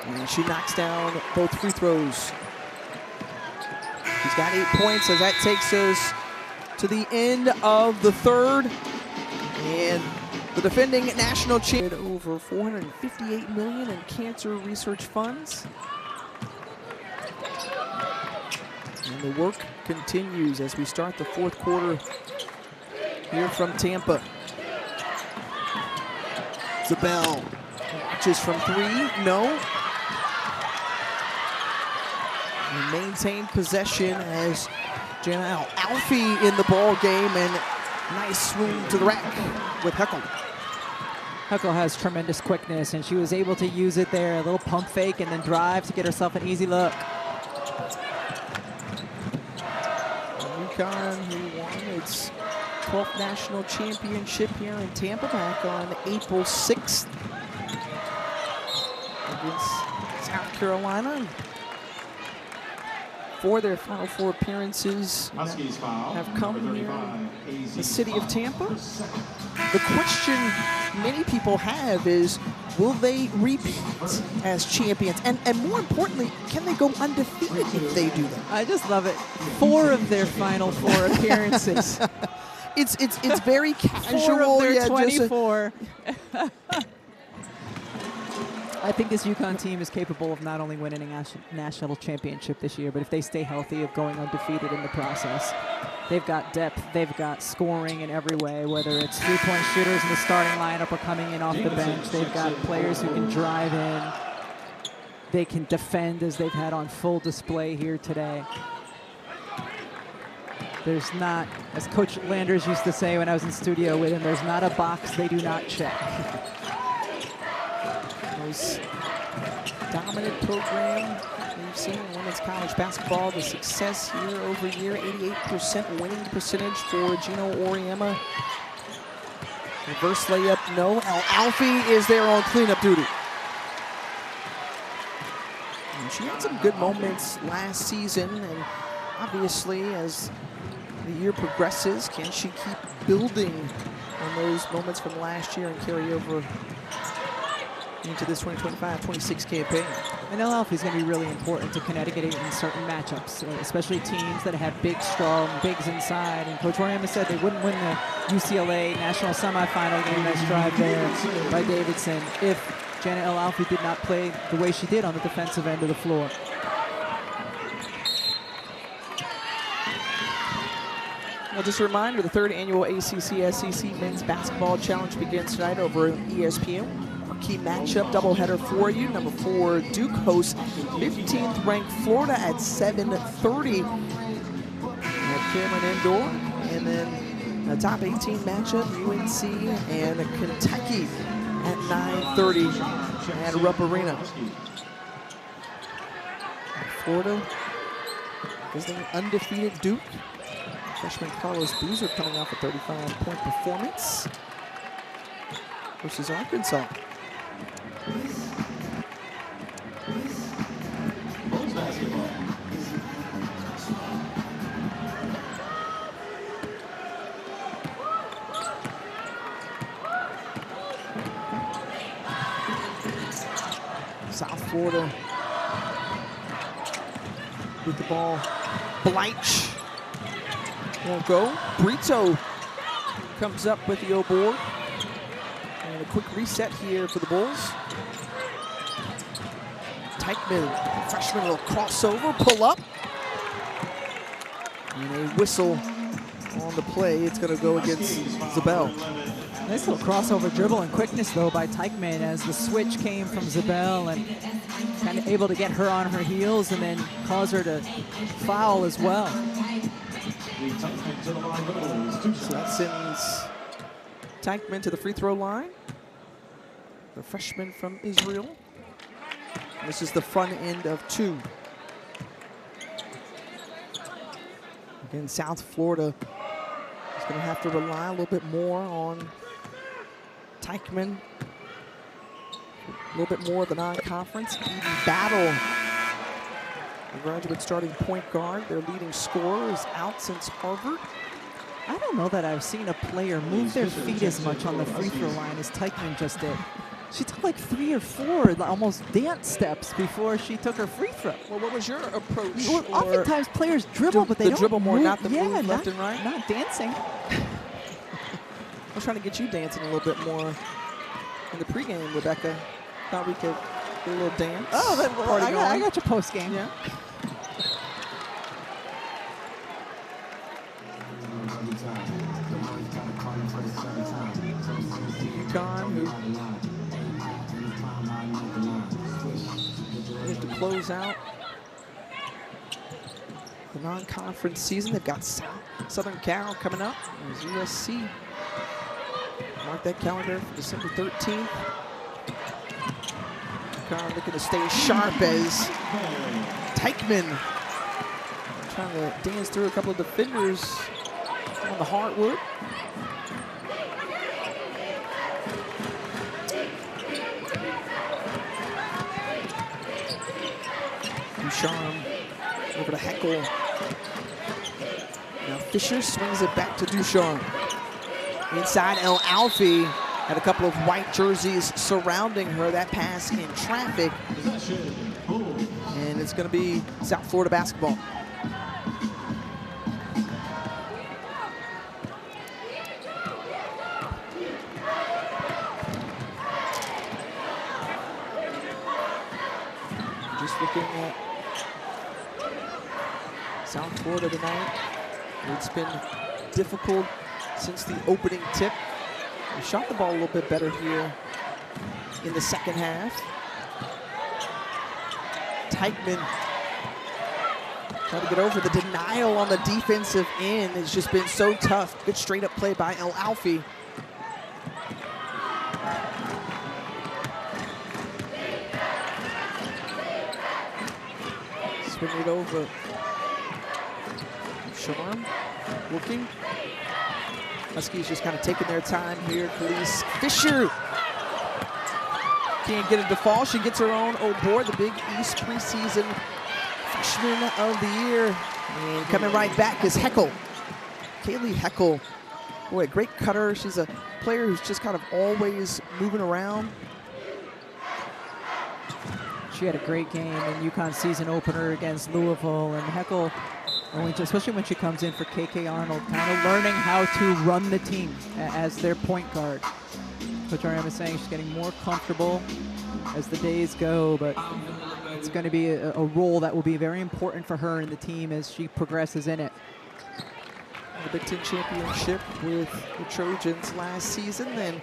And she knocks down both free throws. She's got 8 points as that takes us to the end of the third. And the defending national champion, over $458 million in cancer research funds. And the work continues as we start the fourth quarter here from Tampa. Zabel launches from 3, no. And maintain possession as Jana Alfie in the ball game, and nice swing to the rack with Huckle. Huckle has tremendous quickness, and she was able to use it there, a little pump fake and then drive to get herself an easy look. UConn, who won its 12th national championship here in Tampa back on April 6th against South Carolina. For their Final Four appearances have come here in the city of Tampa. The question many people have is, will they repeat as champions? And more importantly, can they go undefeated if they do that? I just love it. 4 of their Final Four appearances. It's very casual. 4 of their yeah, 24. I think this UConn team is capable of not only winning a national championship this year, but if they stay healthy, of going undefeated in the process. They've got depth, they've got scoring in every way, whether it's three-point shooters in the starting lineup or coming in off the bench. They've got players who can drive in. They can defend, as they've had on full display here today. There's not, as Coach Landers used to say when I was in studio with him, there's not a box they do not check. Most dominant program we've seen in women's college basketball. The success year over year, 88% winning percentage for Gino Auriemma. Reverse layup, no. Alfie is there on cleanup duty. And she had some good moments last season, and obviously as the year progresses, can she keep building on those moments from last year and carry over into this 2025-26 campaign? I know Alfie's going to be really important to Connecticut in certain matchups, especially teams that have big, strong bigs inside. And Coach Auriemma said they wouldn't win the UCLA national semifinal game. Nice drive there by Davidson if Janet El Alfie did not play the way she did on the defensive end of the floor. Well, just a reminder, the 3rd annual ACC-SEC Men's Basketball Challenge begins tonight over ESPN. Our key matchup doubleheader for you. Number 4, Duke hosts 15th ranked Florida at 7:30 at Cameron Indoor. And then a top 18 matchup, UNC and Kentucky at 9:30 at Rupp Arena. Florida is the undefeated Duke. Freshman Carlos Boozer coming off a 35-point performance versus Arkansas. South Florida with the ball. Bleich won't go. Brito comes up with the O board. And a quick reset here for the Bulls. Teichman, freshman, little crossover, pull up. And a whistle on the play. It's going to go against Zabel. Nice little crossover dribble and quickness, though, by Teichman as the switch came from Zabel and kind of able to get her on her heels and then cause her to foul as well. So that sends Teichman to the free throw line. The freshman from Israel. This is the front end of 2. Again, South Florida is going to have to rely a little bit more on Teichman. A little bit more of the non-conference. Even battle. The graduate starting point guard, their leading scorer, is out since Harvard. I don't know that I've seen a player move their feet as much on the free throw line as Teichman just did. She took like 3 or 4 almost dance steps before she took her free throw. Well, what was your approach? Well, oftentimes players dribble, but they don't dribble more, move. not the move left and right? Not dancing. I was trying to get you dancing a little bit more in the pregame, Rebecca. Thought we could do a little dance. Oh, I got your post-game. Yeah. UConn, who needs to close out the non-conference season. They've got Southern Cal coming up. There's USC. Mark that calendar for December 13th. UConn looking to stay sharp as Teichman trying to dance through a couple of defenders on the hardwood. Ducharme over to Heckel. Now Fisher swings it back to Ducharme. Inside, El Alfie had a couple of white jerseys surrounding her. That pass in traffic. And it's going to be South Florida basketball. Just looking at South Florida tonight. It's been difficult since the opening tip. We shot the ball a little bit better here in the second half. Teichman trying to get over the denial on the defensive end. It's just been so tough. Good straight up play by El Alfie. Swing it over. Charm looking. Huskies just kind of taking their time here. Khalees Fisher can't get it to fall. She gets her own board, the Big East preseason freshman of the year. And coming right back is Heckel. Kaylee Heckel. Boy, a great cutter. She's a player who's just kind of always moving around. She had a great game in UConn season opener against Louisville, and Heckel, especially when she comes in for KK Arnold, kind of learning how to run the team as their point guard. Coach RM is saying she's getting more comfortable as the days go, but it's going to be a role that will be very important for her and the team as she progresses in it. the Big Ten championship with the Trojans last season. Then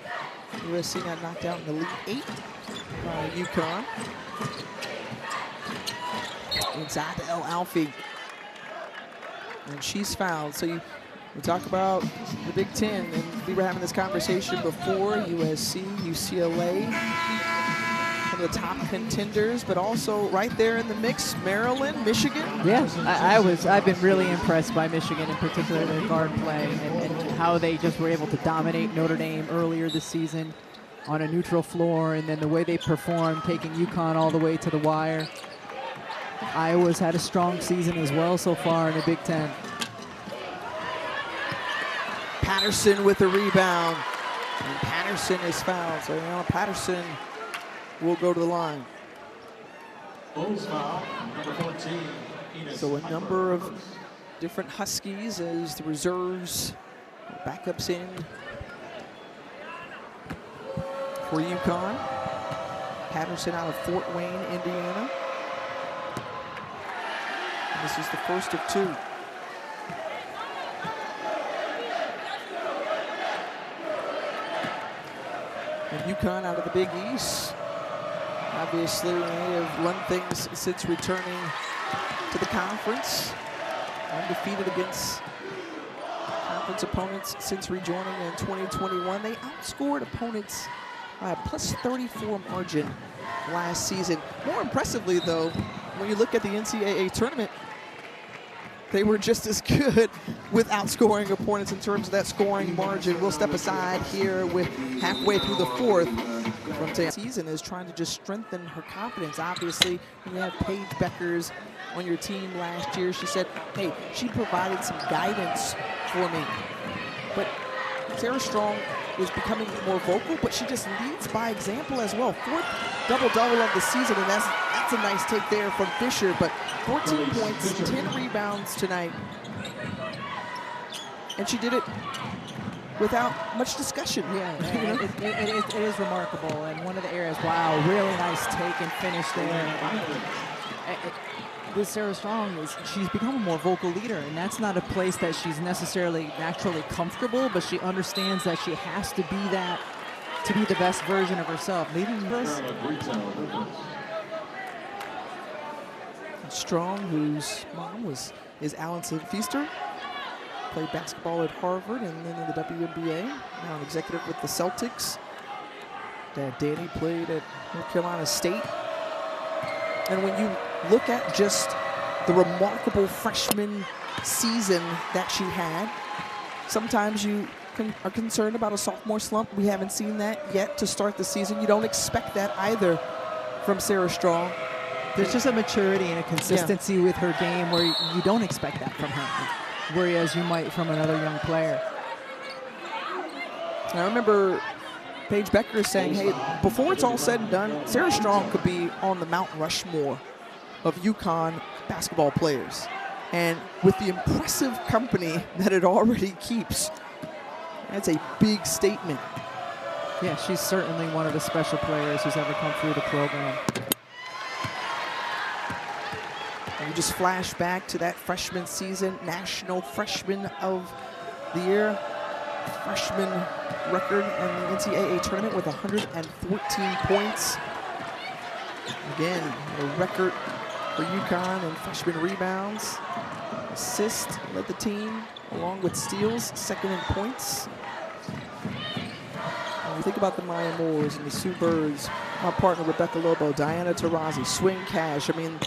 USC got knocked out in the Elite Eight by UConn. Inside to El Alfie. And she's fouled. So we talk about the Big Ten, and we were having this conversation before. USC, UCLA, one of the top contenders, but also right there in the mix, Maryland, Michigan. Yeah, I've been really impressed by Michigan, in particular their guard play and how they just were able to dominate Notre Dame earlier this season on a neutral floor, and then the way they performed, taking UConn all the way to the wire. Iowa's had a strong season as well so far in the Big Ten. Patterson with the rebound. And Patterson is fouled. So now Patterson will go to the line. Bulls foul, number 14. So a number of different Huskies as the reserves, backups in for UConn. Patterson out of Fort Wayne, Indiana. This is the first of two. And UConn out of the Big East. Obviously, they have run things since returning to the conference. Undefeated against conference opponents since rejoining in 2021. They outscored opponents by a +34 margin last season. More impressively, though, when you look at the NCAA tournament, they were just as good with outscoring opponents in terms of that scoring margin. We'll step aside here with halfway through the fourth. From season is trying to just strengthen her confidence. Obviously, when you have Paige Beckers on your team last year, she said, hey, she provided some guidance for me. But Sarah Strong is becoming more vocal, but she just leads by example as well. Fourth double-double of the season, and that's a nice take there from Fisher, but 14 points, 10 rebounds tonight. And she did it without much discussion. Yeah, it is remarkable. And one of the areas, wow, really nice take and finish there. With Sarah Strong, she's become a more vocal leader, and that's not a place that she's necessarily naturally comfortable, but she understands that she has to be that to be the best version of herself. Leading this. Strong, whose mom is Allison Feaster, played basketball at Harvard and then in the WNBA, now an executive with the Celtics. Dad Danny played at North Carolina State. And when you look at just the remarkable freshman season that she had, sometimes you are concerned about a sophomore slump. We haven't seen that yet to start the season. You don't expect that either from Sarah Strong. There's just a maturity and a consistency with her game where you don't expect that from her, whereas you might from another young player. And I remember Paige Becker saying, hey, before it's all said and done, Sarah Strong could be on the Mount Rushmore of UConn basketball players. And with the impressive company that it already keeps, that's a big statement. Yeah, she's certainly one of the special players who's ever come through the program. And you just flash back to that freshman season, National Freshman of the Year, freshman record in the NCAA tournament with 114 points. Again, a record for UConn in freshman rebounds. Assists, led the team along with steals, second in points. And we think about the Maya Moores and the Sue Birds, my partner Rebecca Lobo, Diana Taurasi, Swing Cash. I mean,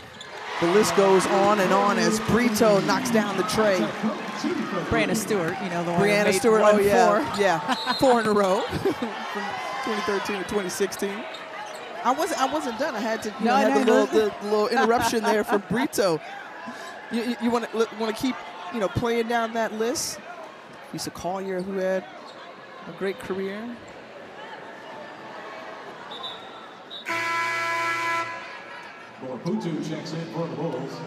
the list goes on and on as Brito knocks down the tray. Brianna Stewart, you know, the one Brianna who made Stewart, oh yeah, 4. yeah, 4 in a row from 2013 to 2016. I wasn't done. I had to, the little interruption there from Brito. You want to keep, playing down that list. Lisa Collier, who had a great career. Putu checks in for the Bulls.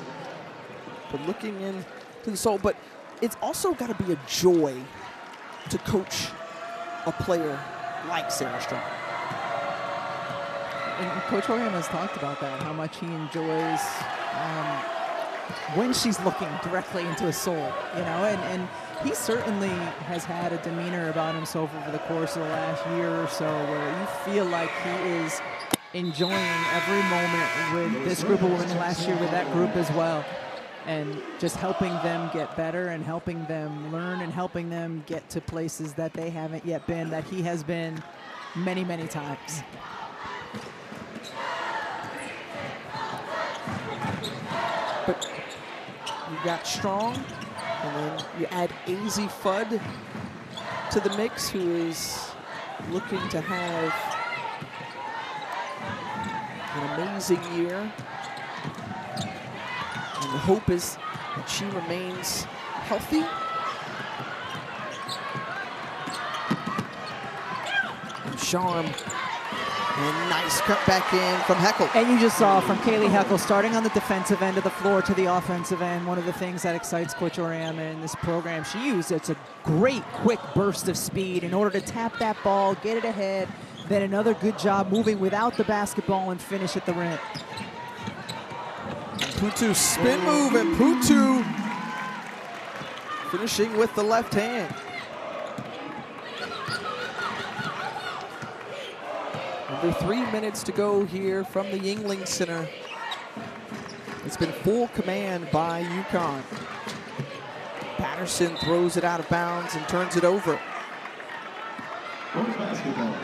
But looking into the soul, but it's also got to be a joy to coach a player like Sarah Strong. And Coach Hogan has talked about that, how much he enjoys when she's looking directly into his soul, you know, and he certainly has had a demeanor about himself over the course of the last year or so where you feel like he is enjoying every moment with this group of women, last year with that group as well, and just helping them get better and helping them learn and helping them get to places that they haven't yet been, that he has been many, many times. But you got Strong, and then you add AZ Fudd to the mix, who is looking to have an amazing year. And the hope is that she remains healthy. And Sharm, and nice cut back in from Heckel. And you just saw from Kaylee Heckel, starting on the defensive end of the floor to the offensive end, one of the things that excites Coach Oriama in this program, she used it's a great quick burst of speed in order to tap that ball, get it ahead, then another good job moving without the basketball and finish at the rim. Putu spin move, and Putu finishing with the left hand. Under 3 minutes to go here from the Yingling Center. It's been full command by UConn. Patterson throws it out of bounds and turns it over. Basketball.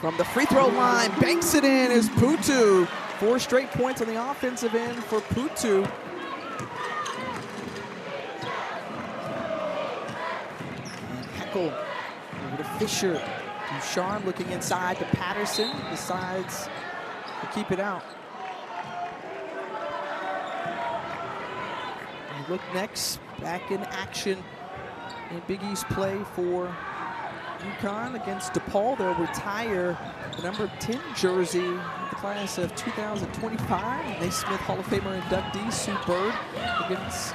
From the free throw line, banks it in is Putu. 4 straight points on the offensive end for Putu. And Heckel over to Fisher. Ducharme looking inside to Patterson. Decides to keep it out. And look next, back in action in Big East play for UConn against DePaul. They'll retire the number 10 jersey in the class of 2025. Naismith Hall of Famer inductee Sue Bird against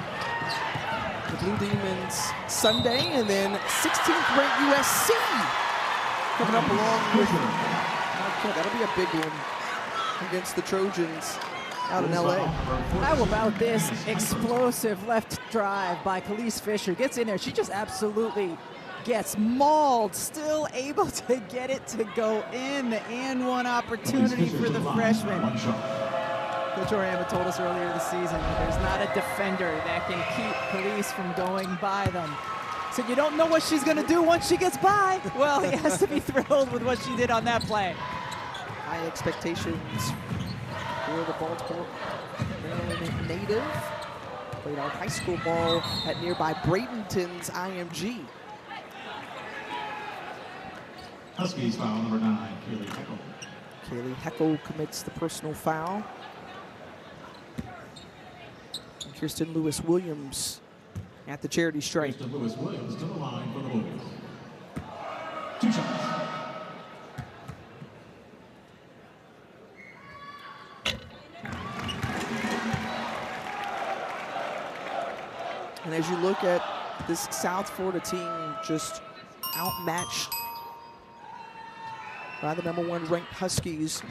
the Blue Demons Sunday, and then 16th ranked USC coming up along with, okay, that'll be a big one against the Trojans out in LA. How about this explosive left drive by Khalees Fisher? Gets in there, she just absolutely gets mauled, still able to get it to go in. The and one opportunity for the freshman. Coach Oriama told us earlier this season that there's not a defender that can keep Khalees from going by them. So you don't know what she's going to do once she gets by. Well, he has to be thrilled with what she did on that play. High expectations for the Baltimore, Maryland native. Played our high school ball at nearby Bradenton's IMG. Huskies foul number 9, Kaylee Heckel. Kaylee Heckel commits the personal foul. And Kirsten Lewis-Williams at the charity stripe. Kirsten Lewis-Williams to the line for the Bulls. 2 shots. And as you look at this South Florida team, just outmatched by the number 1 ranked Huskies,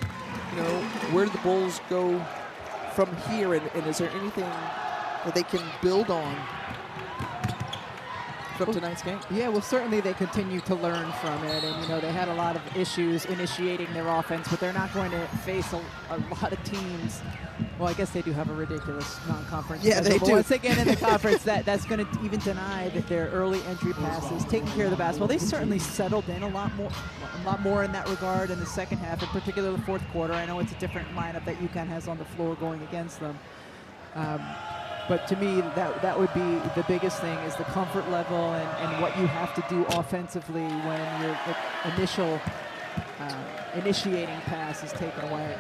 you know, where do the Bulls go from here, and is there anything that they can build on from tonight's game? Yeah, well, certainly they continue to learn from it, and you know, they had a lot of issues initiating their offense, but they're not going to face a lot of teams. Well, I guess they do have a ridiculous non-conference. Yeah, they but do. Once they get in the conference, that's going to even deny that their early entry passes, taking care of the basketball. They certainly settled in a lot more in that regard in the second half, in particular the fourth quarter. I know it's a different lineup that UConn has on the floor going against them. But to me, that would be the biggest thing, is the comfort level and what you have to do offensively when your initial initiating pass is taken away.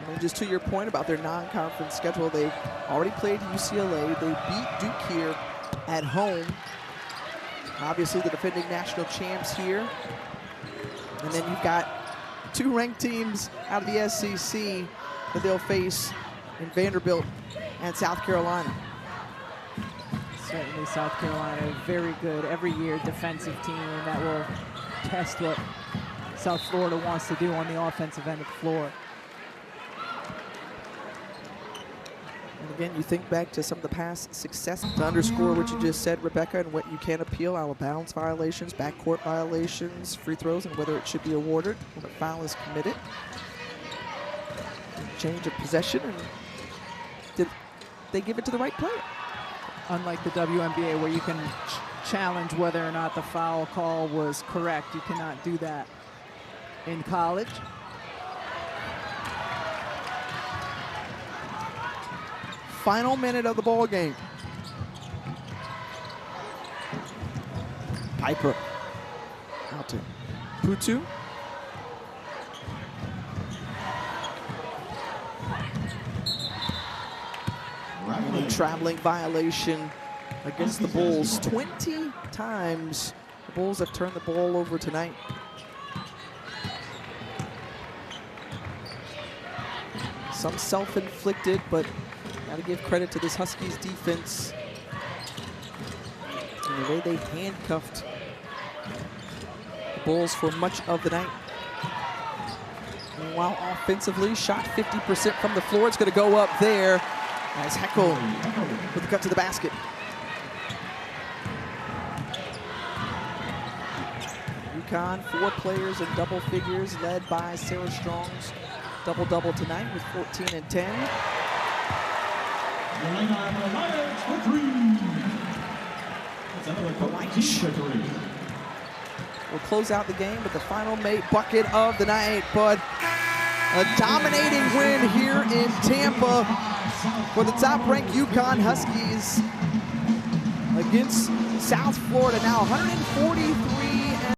And just to your point about their non-conference schedule, they've already played UCLA. They beat Duke here at home. Obviously the defending national champs here. And then you've got two ranked teams out of the SEC that they'll face in Vanderbilt and South Carolina. Certainly South Carolina, a very good every year defensive team that will test what South Florida wants to do on the offensive end of the floor. And again, you think back to some of the past success to underscore what you just said, Rebecca, and what you can appeal: out of bounds violations, backcourt violations, free throws, and whether it should be awarded when a foul is committed. Change of possession, and did they give it to the right player? Unlike the WNBA, where you can challenge whether or not the foul call was correct, you cannot do that in college. Final minute of the ball game. Piper out to Putu. A traveling violation against the Bulls. 20 times the Bulls have turned the ball over tonight. Some self-inflicted, but gotta give credit to this Huskies defense and the way they handcuffed the Bulls for much of the night. Meanwhile, offensively, shot 50% from the floor. It's gonna go up there as Heckel with the cut to the basket. UConn, 4 players in double figures, led by Sarah Strong's double-double tonight with 14 and 10. We'll close out the game with the final bucket of the night, but a dominating win here in Tampa for the top-ranked UConn Huskies against South Florida. Now 143